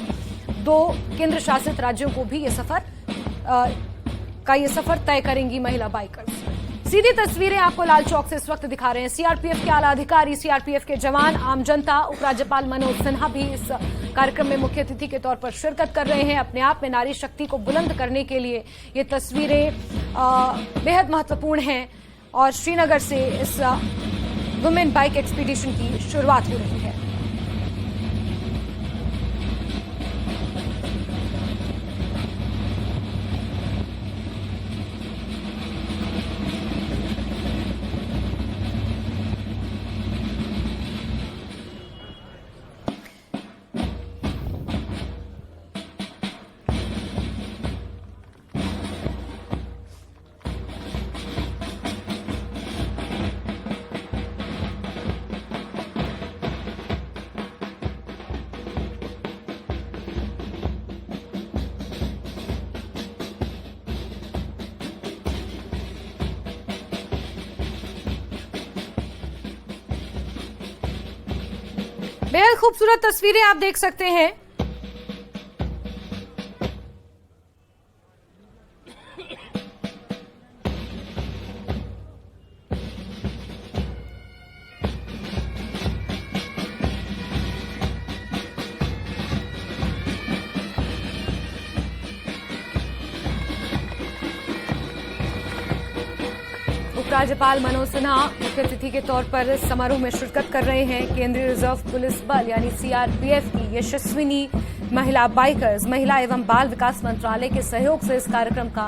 2 केंद्र शासित राज्यों को भी ये सफर तय करेंगी महिला बाइकर्स। सीधी तस्वीरें आपको लाल चौक से इस वक्त दिखा रहे हैं। सीआरपीएफ के आला अधिकारी, सीआरपीएफ के जवान, आम जनता, उपराज्यपाल मनोज सिन्हा भी इस कार्यक्रम में मुख्य अतिथि के तौर पर शिरकत कर रहे हैं। अपने आप में नारी शक्ति को बुलंद करने के लिए ये तस्वीरें बेहद महत्वपूर्ण हैं और श्रीनगर से इस वुमेन बाइक एक्सपीडिशन की शुरुआत हो रही है। बेहद खूबसूरत तस्वीरें आप देख सकते हैं। उपराज्यपाल मनोज सिन्हा मुख्य अतिथि के तौर पर इस समारोह में शिरकत कर रहे हैं। केंद्रीय रिजर्व पुलिस बल यानी सीआरपीएफ की यशस्विनी महिला बाइकर्स महिला एवं बाल विकास मंत्रालय के सहयोग से इस कार्यक्रम का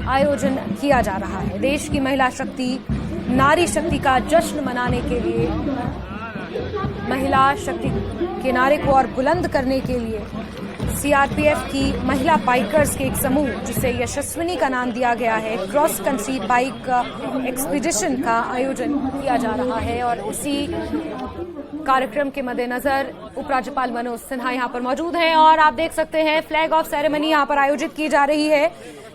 आयोजन किया जा रहा है। देश की महिला शक्ति, नारी शक्ति का जश्न मनाने के लिए, महिला शक्ति के नारे को और बुलंद करने के लिए सीआरपीएफ की महिला बाइकर्स के एक समूह, जिसे यशस्विनी का नाम दिया गया है, क्रॉस कंट्री बाइक एक्सपीडिशन का आयोजन किया जा रहा है। और इसी कार्यक्रम के मद्देनजर उपराज्यपाल मनोज सिन्हा यहां पर मौजूद हैं और आप देख सकते हैं फ्लैग ऑफ सेरेमनी यहां पर आयोजित की जा रही है।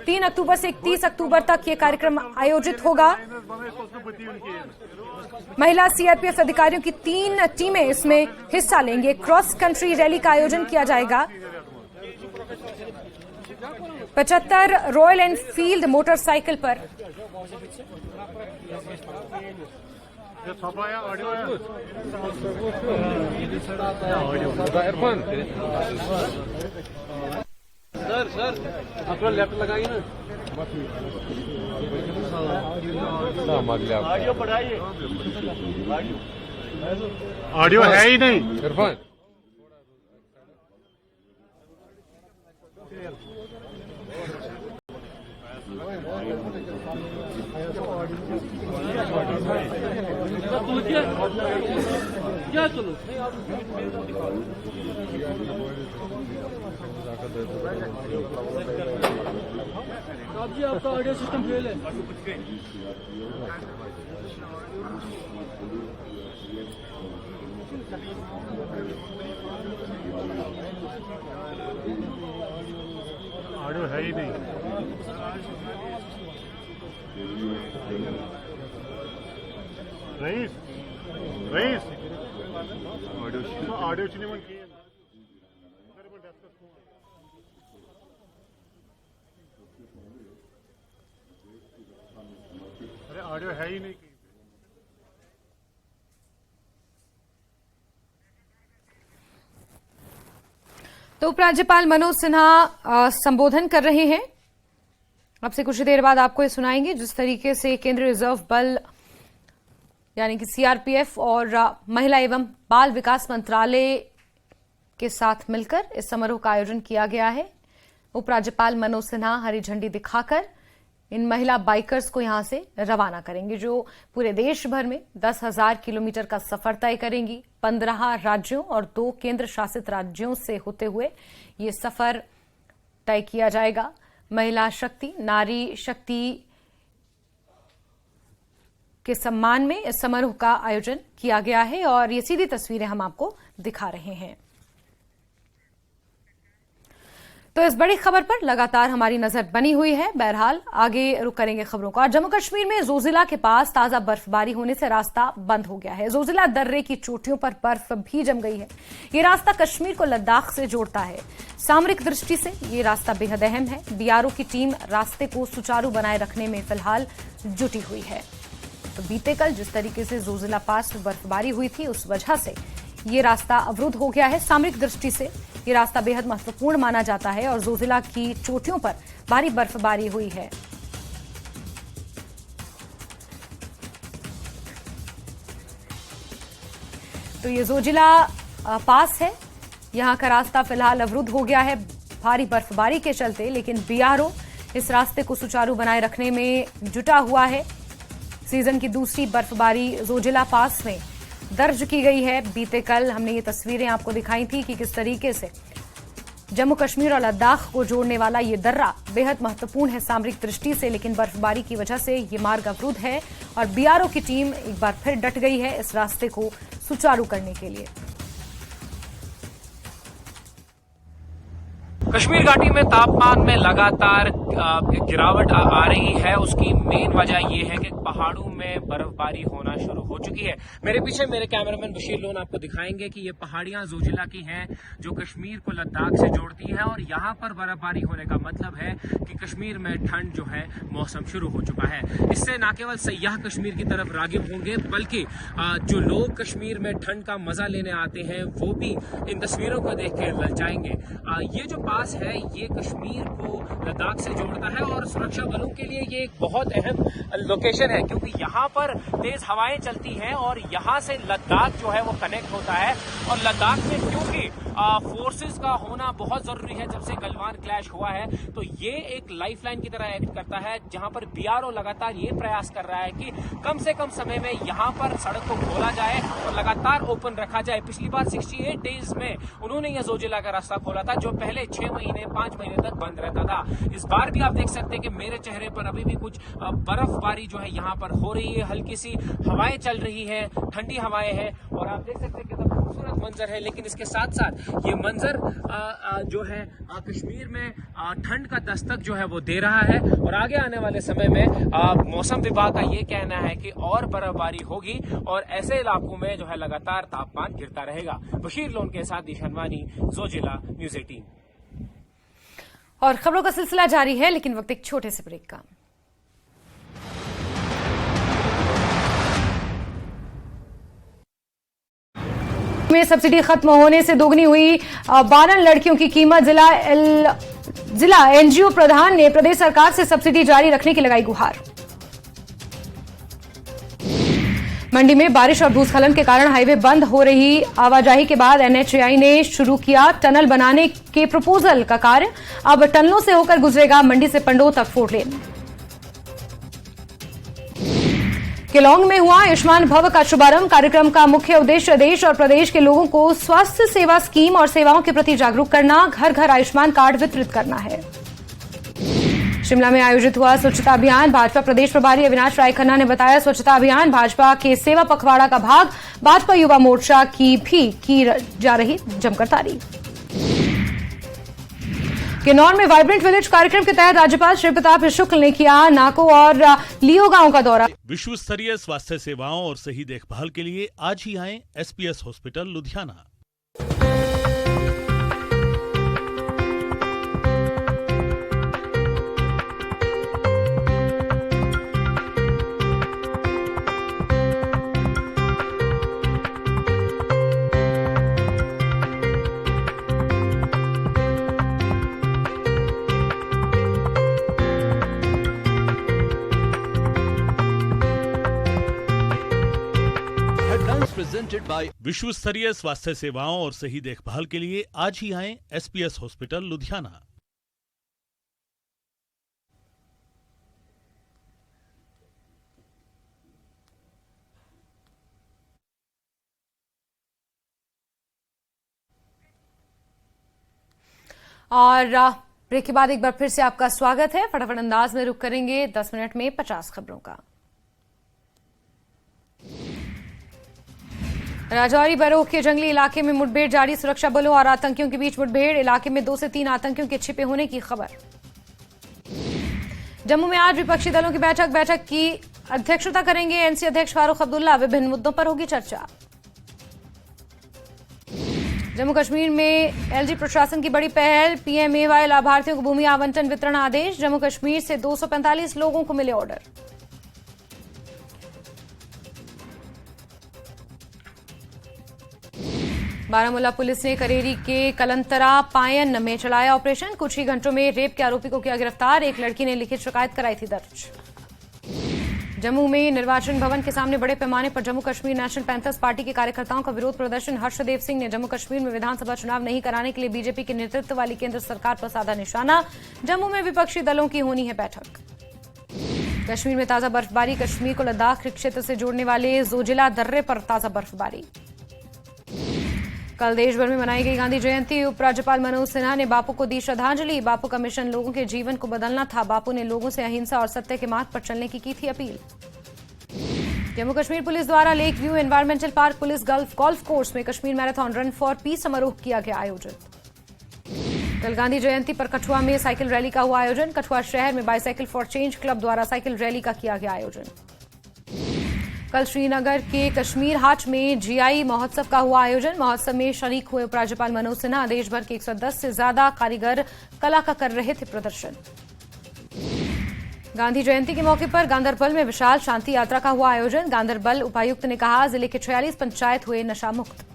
3 अक्टूबर से 31 अक्टूबर तक ये कार्यक्रम आयोजित होगा। महिला सीआरपीएफ अधिकारियों की 3 टीमें इसमें हिस्सा लेंगे। क्रॉस कंट्री रैली का आयोजन किया जाएगा। 75 रॉयल एनफील्ड मोटरसाइकिल पर सर अपना लेफ्ट लगाइए ना। ऑडियो बढ़ाइए। ऑडियो है ही नहीं। इरफान क्या चलो जी, आपका ऑडियो सिस्टम फेल है। ऑडियो है ही नहीं। रईस रईस ऑडियो चिन्ह की ऑडियो है ही नहीं। तो उपराज्यपाल मनोज सिन्हा संबोधन कर रहे हैं। अब से कुछ देर बाद आपको ये सुनाएंगे जिस तरीके से केंद्रीय रिजर्व बल यानी कि सीआरपीएफ और महिला एवं बाल विकास मंत्रालय के साथ मिलकर इस समारोह का आयोजन किया गया है। उपराज्यपाल मनोज सिन्हा हरी झंडी दिखाकर इन महिला बाइकर्स को यहां से रवाना करेंगे, जो पूरे देश भर में 10,000 किलोमीटर का सफर तय करेंगी। 15 राज्यों और 2 केंद्र शासित राज्यों से होते हुए ये सफर तय किया जाएगा। महिला शक्ति, नारी शक्ति के सम्मान में इस समारोह का आयोजन किया गया है और ये सीधी तस्वीरें हम आपको दिखा रहे हैं। तो इस बड़ी खबर पर लगातार हमारी नजर बनी हुई है। बहरहाल आगे रुक करेंगे खबरों का। जम्मू कश्मीर में जोजिला के पास ताजा बर्फबारी होने से रास्ता बंद हो गया है। जोजिला दर्रे की चोटियों पर बर्फ भी जम गई है। ये रास्ता कश्मीर को लद्दाख से जोड़ता है। सामरिक दृष्टि से ये रास्ता बेहद अहम है। बीआरओ की टीम रास्ते को सुचारू बनाए रखने में फिलहाल जुटी हुई है। तो बीते कल जिस तरीके से जोजिला पास में बर्फबारी हुई थी, उस वजह से ये रास्ता अवरुद्ध हो गया है। सामरिक दृष्टि से ये रास्ता बेहद महत्वपूर्ण माना जाता है और जोजिला की चोटियों पर भारी बर्फबारी हुई है। तो ये जोजिला पास है, यहां का रास्ता फिलहाल अवरुद्ध हो गया है भारी बर्फबारी के चलते, लेकिन बीआरओ इस रास्ते को सुचारू बनाए रखने में जुटा हुआ है। सीजन की दूसरी बर्फबारी जोजिला पास में दर्ज की गई है। बीते कल हमने ये तस्वीरें आपको दिखाई थी कि किस तरीके से जम्मू कश्मीर और लद्दाख को जोड़ने वाला ये दर्रा बेहद महत्वपूर्ण है सामरिक दृष्टि से, लेकिन बर्फबारी की वजह से ये मार्ग अवरुद्ध है और बीआरओ की टीम एक बार फिर डट गई है इस रास्ते को सुचारू करने के लिए। कश्मीर घाटी में तापमान में लगातार गिरावट आ रही है। उसकी मेन वजह यह है कि पहाड़ों में बर्फबारी होना शुरू हो चुकी है। मेरे पीछे मेरे कैमरामैन बशीर लोन आपको दिखाएंगे कि ये पहाड़ियां जोजिला की हैं जो कश्मीर को लद्दाख से जोड़ती हैं और यहाँ पर बर्फबारी होने का मतलब है कि कश्मीर में ठंड जो है मौसम शुरू हो चुका है। इससे न केवल सयाह कश्मीर की तरफ रागिब होंगे, बल्कि जो लोग कश्मीर में ठंड का मजा लेने आते हैं वो भी इन तस्वीरों को देख के ललचाएंगे। ये जो पास है ये कश्मीर को लद्दाख से जोड़ता है और सुरक्षा बलों के लिए ये एक बहुत अहम लोकेशन है, क्योंकि यहाँ पर तेज हवाएं चलती हैं और यहाँ से लद्दाख जो है वो कनेक्ट होता है। और लद्दाख में क्योंकि फोर्सेस का होना बहुत जरूरी है। जब से गलवान क्लैश हुआ है तो ये एक लाइफलाइन की तरह एक्ट करता है, जहां पर बीआरओ लगातार ये प्रयास कर रहा है कि कम से कम समय में यहां पर सड़क को खोला जाए और लगातार ओपन रखा जाए। पिछली बार 68 डेज में उन्होंने यह जोजिला का रास्ता खोला था, जो पहले 6 महीने 5 महीने तक बंद रहता था। इस बार भी आप देख सकते हैं कि मेरे चेहरे पर अभी भी कुछ बर्फबारी जो है यहाँ पर हो रही है, हल्की सी हवाएं चल रही है, ठंडी हवाएं हैं और आप देख सकते हैं कितना खूबसूरत मंजर है। लेकिन इसके साथ साथ ये मंजर जो है कश्मीर में ठंड का दस्तक जो है वो दे रहा है और आगे आने वाले समय में मौसम विभाग का ये कहना है कि और बर्फबारी होगी और ऐसे इलाकों में जो है लगातार तापमान गिरता रहेगा। बशीर लोन के साथ दिशनवानी, जोजिला, न्यूज़ 18। और खबरों का सिलसिला जारी है, लेकिन वक्त एक छोटे से ब्रेक का। में सब्सिडी खत्म होने से दोगुनी हुई 12 लड़कियों की कीमत। जिला एनजीओ प्रधान ने प्रदेश सरकार से सब्सिडी जारी रखने की लगाई गुहार। मंडी में बारिश और भूस्खलन के कारण हाईवे बंद हो रही आवाजाही के बाद एनएचएआई ने शुरू किया टनल बनाने के प्रपोजल का कार्य। अब टनलों से होकर गुजरेगा मंडी से पंडोह तक 4 लेन। केलोंग में हुआ आयुष्मान भव का शुभारंभ। कार्यक्रम का मुख्य उद्देश्य देश और प्रदेश के लोगों को स्वास्थ्य सेवा स्कीम और सेवाओं के प्रति जागरूक करना, घर घर आयुष्मान कार्ड वितरित करना है। शिमला में आयोजित हुआ स्वच्छता अभियान। भाजपा प्रदेश प्रभारी अविनाश राय खन्ना ने बताया, स्वच्छता अभियान भाजपा के सेवा पखवाड़ा का भाग। भाजपा युवा मोर्चा की भी की जा रही जमकर तारीफ। किन्नौर में वाइब्रेंट विलेज कार्यक्रम के तहत राज्यपाल श्री प्रताप शुक्ल ने किया नाको और लियो गांव का दौरा। विश्व स्तरीय स्वास्थ्य सेवाओं और सही देखभाल के लिए आज ही आएं एसपीएस हॉस्पिटल लुधियाना। विश्व स्तरीय स्वास्थ्य सेवाओं और सही देखभाल के लिए आज ही आएं एसपीएस हॉस्पिटल लुधियाना। और ब्रेक के बाद एक बार फिर से आपका स्वागत है। फटाफट अंदाज में रुक करेंगे 10 मिनट में 50 खबरों का। राजौरी बरोह के जंगली इलाके में मुठभेड़ जारी। सुरक्षा बलों और आतंकियों के बीच मुठभेड़। इलाके में 2 से 3 आतंकियों के छिपे होने की खबर। जम्मू में आज विपक्षी दलों की बैठक की अध्यक्षता करेंगे एनसी अध्यक्ष फारूक अब्दुल्ला। विभिन्न मुद्दों पर होगी चर्चा। जम्मू कश्मीर में एलजी प्रशासन की बड़ी पहल। पीएमएवाई लाभार्थियों को भूमि आवंटन वितरण आदेश। जम्मू कश्मीर से 245 लोगों को मिले ऑर्डर। बारामूला पुलिस ने करेरी के कलंतरा पायन में चलाया ऑपरेशन। कुछ ही घंटों में रेप के आरोपी को किया गिरफ्तार। एक लड़की ने लिखित शिकायत कराई थी दर्ज। जम्मू में निर्वाचन भवन के सामने बड़े पैमाने पर Jammu Kashmir national panthers party के कार्यकर्ताओं का विरोध प्रदर्शन। हर्षदेव सिंह ने जम्मू कश्मीर में विधानसभा चुनाव नहीं कराने के लिए बीजेपी के नेतृत्व वाली केंद्र सरकार पर साधा निशाना। जम्मू में विपक्षी दलों की होनी है बैठक। कश्मीर में ताजा बर्फबारी। कश्मीर को लद्दाख क्षेत्र से जोड़ने वाले जोजिला दर्रे पर ताजा बर्फबारी। कल देश भर में मनाई गई गांधी जयंती। उपराज्यपाल मनोज सिन्हा ने बापू को दी श्रद्धांजलि। बापू का मिशन लोगों के जीवन को बदलना था। बापू ने लोगों से अहिंसा और सत्य के मार्ग पर चलने की थी अपील। जम्मू कश्मीर पुलिस द्वारा lake view environmental park police golf course में Kashmir marathon run for peace समारोह किया गया आयोजित। कल गांधी जयंती पर कठुआ में साइकिल रैली का हुआ आयोजन। कठुआ शहर में बाइसाइकिल फॉर चेंज क्लब द्वारा साइकिल रैली का किया गया आयोजन। कल श्रीनगर के कश्मीर हाट में जीआई महोत्सव का हुआ आयोजन। महोत्सव में शरीक हुए उपराज्यपाल मनोज सिन्हा। देश भर के 110 से ज्यादा कारीगर कला का कर रहे थे प्रदर्शन। गांधी जयंती के मौके पर गांदरबल में विशाल शांति यात्रा का हुआ आयोजन। गांदरबल उपायुक्त ने कहा, जिले के 46 पंचायत हुए नशा मुक्त।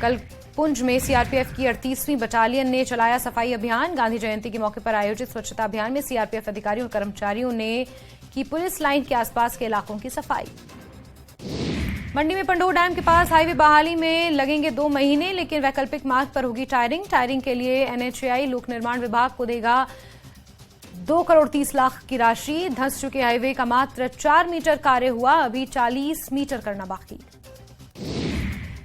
कल पुंछ में सीआरपीएफ की 38वीं बटालियन ने चलाया सफाई अभियान। गांधी जयंती के मौके पर आयोजित स्वच्छता अभियान में सीआरपीएफ अधिकारियों और कर्मचारियों ने की पुलिस लाइन के आसपास के इलाकों की सफाई। मंडी में पंडोह डैम के पास हाईवे बहाली में लगेंगे 2 महीने, लेकिन वैकल्पिक मार्ग पर होगी टायरिंग। टायरिंग के लिए NHAI लोक निर्माण विभाग को देगा 2 करोड़ 30 लाख की राशि। धंस चुके हाईवे का मात्र 4 मीटर कार्य हुआ, अभी 40 मीटर करना बाकी।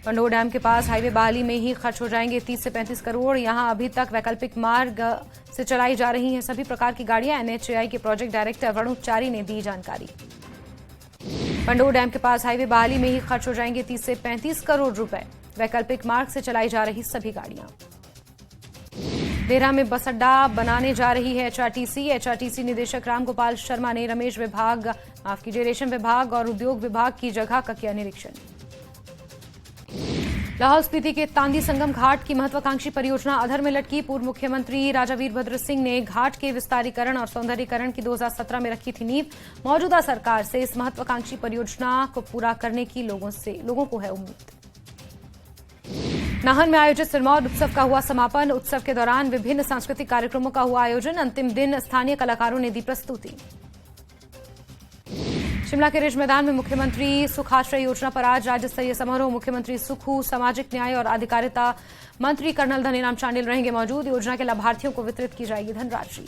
पंडोह डैम के पास हाईवे बहाली में ही खर्च हो जाएंगे 30 से 35 करोड़। यहां अभी तक वैकल्पिक मार्ग से चलाई जा रही हैं सभी प्रकार की गाड़ियां। NHAI के प्रोजेक्ट डायरेक्टर वरुण चारी ने दी जानकारी। पंडोह डैम के पास हाईवे बहाली में ही खर्च हो जाएंगे 30 से 35 करोड़ रुपए। वैकल्पिक मार्ग से चलाई जा रही सभी गाड़ियां। देहरा में बस अड्डा बनाने जा रही है HRTC निदेशक रामगोपाल शर्मा ने रेशम विभाग और उद्योग विभाग की जगह का किया निरीक्षण। लाहौल स्पीति के तांदी संगम घाट की महत्वाकांक्षी परियोजना अधर में लटकी। पूर्व मुख्यमंत्री राजा वीरभद्र सिंह ने घाट के विस्तारीकरण और सौंदर्यीकरण की 2017 में रखी थी नींव। मौजूदा सरकार से इस महत्वाकांक्षी परियोजना को पूरा करने की लोगों को है उम्मीद। नाहन में आयोजित सिरमौर उत्सव का हुआ समापन। उत्सव के दौरान विभिन्न सांस्कृतिक कार्यक्रमों का हुआ आयोजन। अंतिम दिन स्थानीय कलाकारों ने दी प्रस्तुति। शिमला के रिज मैदान में मुख्यमंत्री सुख आश्रय योजना पर आज राज्य स्तरीय समारोह। मुख्यमंत्री सुखू, सामाजिक न्याय और अधिकारिता मंत्री कर्नल धनीराम शांडिल रहेंगे मौजूद। योजना के लाभार्थियों को वितरित की जाएगी धनराशि।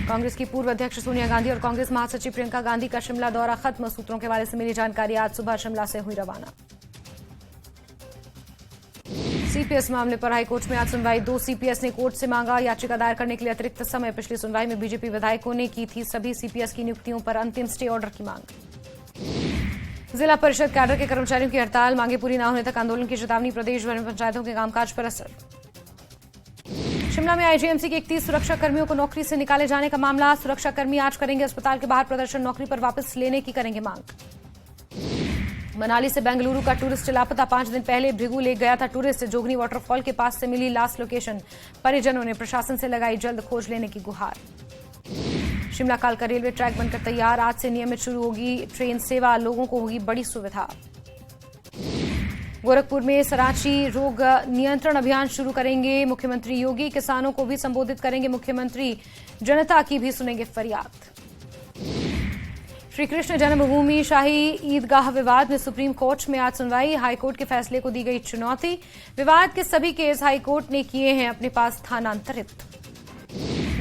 कांग्रेस की पूर्व अध्यक्ष सोनिया गांधी और कांग्रेस महासचिव प्रियंका गांधी का शिमला दौरा खत्म। सूत्रों के हवाले से मिली जानकारी आज सुबह शिमला से हुई रवाना। CPS मामले पर हाईकोर्ट में आज सुनवाई। 2 CPS ने कोर्ट से मांगा याचिका दायर करने के लिए अतिरिक्त समय। पिछली सुनवाई में बीजेपी विधायकों ने की थी सभी CPS की नियुक्तियों पर अंतिम स्टे ऑर्डर की मांग। जिला परिषद कैडर के कर्मचारियों की हड़ताल, मांगे पूरी न होने तक आंदोलन की चेतावनी। प्रदेश भर में पंचायतों के कामकाज पर असर। शिमला में IGMC के 31 सुरक्षा कर्मियों को नौकरी से निकाले जाने का मामला। सुरक्षा कर्मी आज करेंगे अस्पताल के बाहर प्रदर्शन, नौकरी पर वापस लेने की करेंगे मांग। मनाली से बेंगलुरु का टूरिस्ट लापता। 5 दिन पहले भृगु ले गया था टूरिस्ट। जोगनी वाटरफॉल के पास से मिली लास्ट लोकेशन। परिजनों ने प्रशासन से लगाई जल्द खोज लेने की गुहार। शिमला कालका रेलवे ट्रैक बनकर तैयार। आज से नियमित शुरू होगी ट्रेन सेवा, लोगों को होगी बड़ी सुविधा। गोरखपुर में सराची रोग नियंत्रण अभियान शुरू करेंगे मुख्यमंत्री योगी। किसानों को भी संबोधित करेंगे मुख्यमंत्री, जनता की भी सुनेंगे फरियाद। श्री कृष्ण जन्मभूमि शाही ईदगाह विवाद में सुप्रीम कोर्ट में आज सुनवाई। हाईकोर्ट के फैसले को दी गई चुनौती। विवाद के सभी केस हाईकोर्ट ने किए हैं अपने पास स्थानांतरित।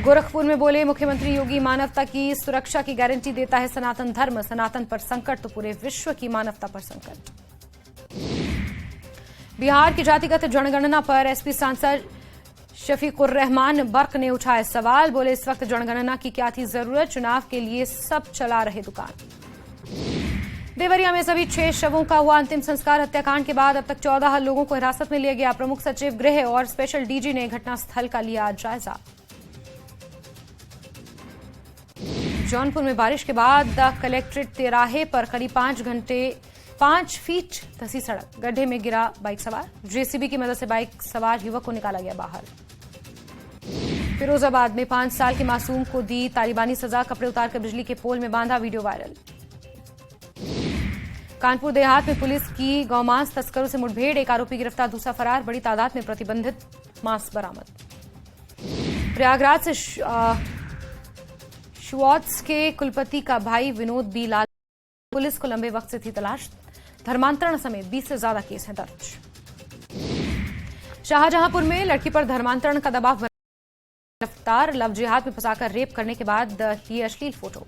गोरखपुर में बोले मुख्यमंत्री योगी, मानवता की सुरक्षा की गारंटी देता है सनातन धर्म। सनातन पर संकट तो पूरे विश्व की मानवता पर संकट। बिहार की जातिगत जनगणना पर एसपी सांसद शफीकुर रहमान बर्क ने उठाए सवाल। बोले इस वक्त जनगणना की क्या थी जरूरत, चुनाव के लिए सब चला रहे दुकान। देवरिया में सभी 6 शवों का हुआ अंतिम संस्कार। हत्याकांड के बाद अब तक 14 लोगों को हिरासत में लिया गया। प्रमुख सचिव गृह और स्पेशल डीजी ने घटनास्थल का लिया जायजा। जौनपुर में बारिश के बाद कलेक्ट्रेट तिराहे पर करीब 5 फीट धसी सड़क। गड्ढे में गिरा बाइक सवार। जेसीबी की मदद से बाइक सवार युवक को निकाला गया बाहर। फिरोजाबाद में 5 साल के मासूम को दी तालिबानी सजा। कपड़े उतारकर बिजली के पोल में बांधा, वीडियो वायरल। कानपुर देहात में पुलिस की गौमांस तस्करों से मुठभेड़। एक आरोपी गिरफ्तार, दूसरा फरार। बड़ी तादाद में प्रतिबंधित मांस बरामद। प्रयागराज से शुआत्स के कुलपति का भाई विनोद बी लाल। पुलिस को लंबे वक्त से थी तलाश। धर्मांतरण समेत 20 से ज्यादा केस हैं दर्ज। शाहजहांपुर में लड़की पर धर्मांतरण का दबाव। गिरफ्तार, लव जिहाद में फंसाकर रेप करने के बाद लिए अश्लील फोटो।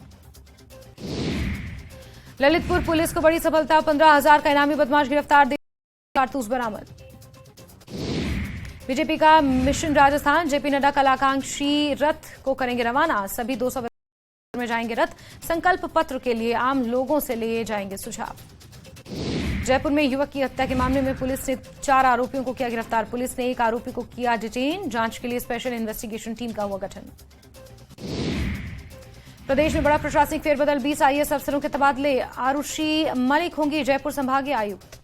ललितपुर पुलिस को बड़ी सफलता। 15,000 का इनामी बदमाश गिरफ्तार, कारतूस बरामद। बीजेपी का मिशन राजस्थान। जेपी नड्डा कल आकांक्षी रथ को करेंगे रवाना। सभी 200 में जाएंगे रथ। संकल्प पत्र के लिए आम लोगों से लिए जाएंगे सुझाव। जयपुर में युवक की हत्या के मामले में पुलिस ने 4 आरोपियों को किया गिरफ्तार। पुलिस ने 1 आरोपी को किया डिटेन। जांच के लिए स्पेशल इन्वेस्टिगेशन टीम का हुआ गठन। प्रदेश में बड़ा प्रशासनिक फेरबदल। 20 IAS अफसरों के तबादले। आरुषि मलिक होंगी जयपुर संभागीय आयुक्त।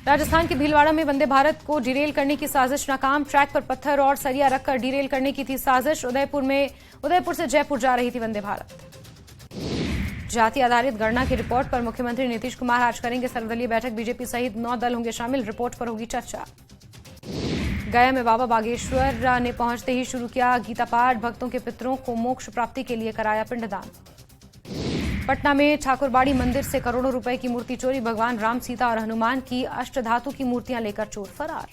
राजस्थान के भीलवाड़ा में वंदे भारत को डिरेल करने की साजिश नाकाम। ट्रैक पर पत्थर और सरिया रखकर डिरेल करने की थी साजिश। उदयपुर से जयपुर जा रही थी वंदे भारत। जाति आधारित गणना की रिपोर्ट पर मुख्यमंत्री नीतीश कुमार आज करेंगे सर्वदलीय बैठक। बीजेपी सहित 9 दल होंगे शामिल। रिपोर्ट पर होगी चर्चा। गया में बाबा बागेश्वर ने पहुंचते ही शुरू किया गीता पाठ। भक्तों के पितरों को मोक्ष प्राप्ति के लिए कराया पिंडदान। पटना में ठाकुरबाड़ी मंदिर से करोड़ों रुपए की मूर्ति चोरी, भगवान राम, सीता और हनुमान की अष्टधातु की मूर्तियां लेकर चोर फरार।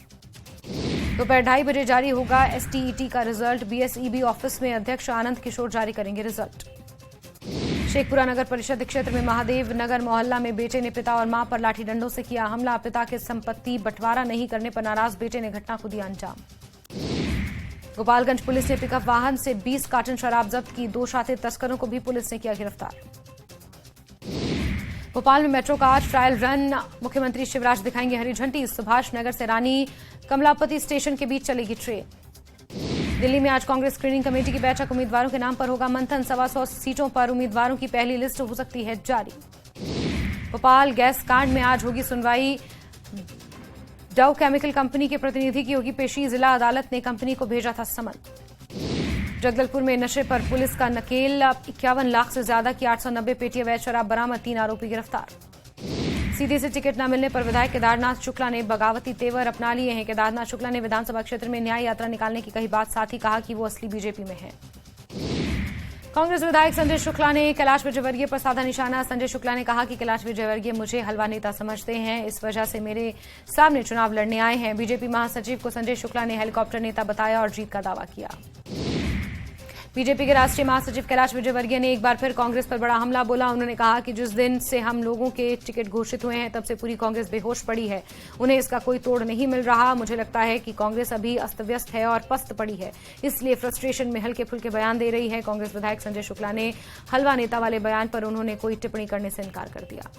दोपहर 2:30 बजे जारी होगा एसटीईटी का रिजल्ट, बीएसईबी ऑफिस में अध्यक्ष आनंद किशोर जारी करेंगे रिजल्ट। शेखपुरा नगर परिषद क्षेत्र में महादेव नगर मोहल्ला में बेटे ने पिता और मां पर लाठी डंडों से किया हमला, पिता के संपत्ति बंटवारा नहीं करने पर नाराज बेटे ने घटना को दिया अंजाम। गोपालगंज पुलिस ने पिकअप वाहन से 20 कार्टन शराब जब्त की, 2 शातिर तस्करों को भी पुलिस ने किया गिरफ्तार। भोपाल में मेट्रो का आज ट्रायल रन, मुख्यमंत्री शिवराज दिखाएंगे हरी झंडी, सुभाष नगर से रानी कमलापति स्टेशन के बीच चलेगी ट्रेन। दिल्ली में आज कांग्रेस स्क्रीनिंग कमेटी की बैठक, उम्मीदवारों के नाम पर होगा मंथन, 125 सीटों पर उम्मीदवारों की पहली लिस्ट हो सकती है जारी। भोपाल गैस कांड में आज होगी सुनवाई, डाउ केमिकल कंपनी के प्रतिनिधि की होगी पेशी, जिला अदालत ने कंपनी को भेजा था समन। जगदलपुर में नशे पर पुलिस का नकेल, 51 लाख से ज्यादा की 890 पेटी अवैध शराब बरामद, 3 आरोपी गिरफ्तार। सीधे से टिकट न मिलने पर विधायक केदारनाथ शुक्ला ने बगावती तेवर अपना लिए हैं। केदारनाथ शुक्ला ने विधानसभा क्षेत्र में न्याय यात्रा निकालने की कही बात, साथ ही कहा कि वो असली बीजेपी में है। कांग्रेस विधायक संजय शुक्ला ने कैलाश विजयवर्गीय पर साधा निशाना, संजय शुक्ला ने कहा कि कैलाश विजयवर्गीय मुझे हलवा नेता समझते हैं, इस वजह से मेरे सामने चुनाव लड़ने आए हैं। बीजेपी महासचिव को संजय शुक्ला ने हेलीकॉप्टर नेता बताया और जीत का दावा किया। बीजेपी के राष्ट्रीय महासचिव कैलाश विजयवर्गीय ने एक बार फिर कांग्रेस पर बड़ा हमला बोला। उन्होंने कहा कि जिस दिन से हम लोगों के टिकट घोषित हुए हैं तब से पूरी कांग्रेस बेहोश पड़ी है, उन्हें इसका कोई तोड़ नहीं मिल रहा। मुझे लगता है कि कांग्रेस अभी अस्त व्यस्त है और पस्त पड़ी है, इसलिए फ्रस्ट्रेशन में हल्के फुल्के बयान दे रही है। कांग्रेस विधायक संजय शुक्ला ने हलवा नेता वाले बयान पर उन्होंने कोई टिप्पणी करने से इनकार कर दिया।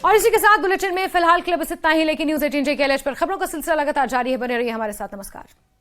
और इसी के साथ बुलेटिन में फिलहाल के लिए बस इतना ही, लेकिन न्यूज 18 JKLH पर खबरों का सिलसिला लगातार जारी है, बने रहिए हमारे साथ। नमस्कार।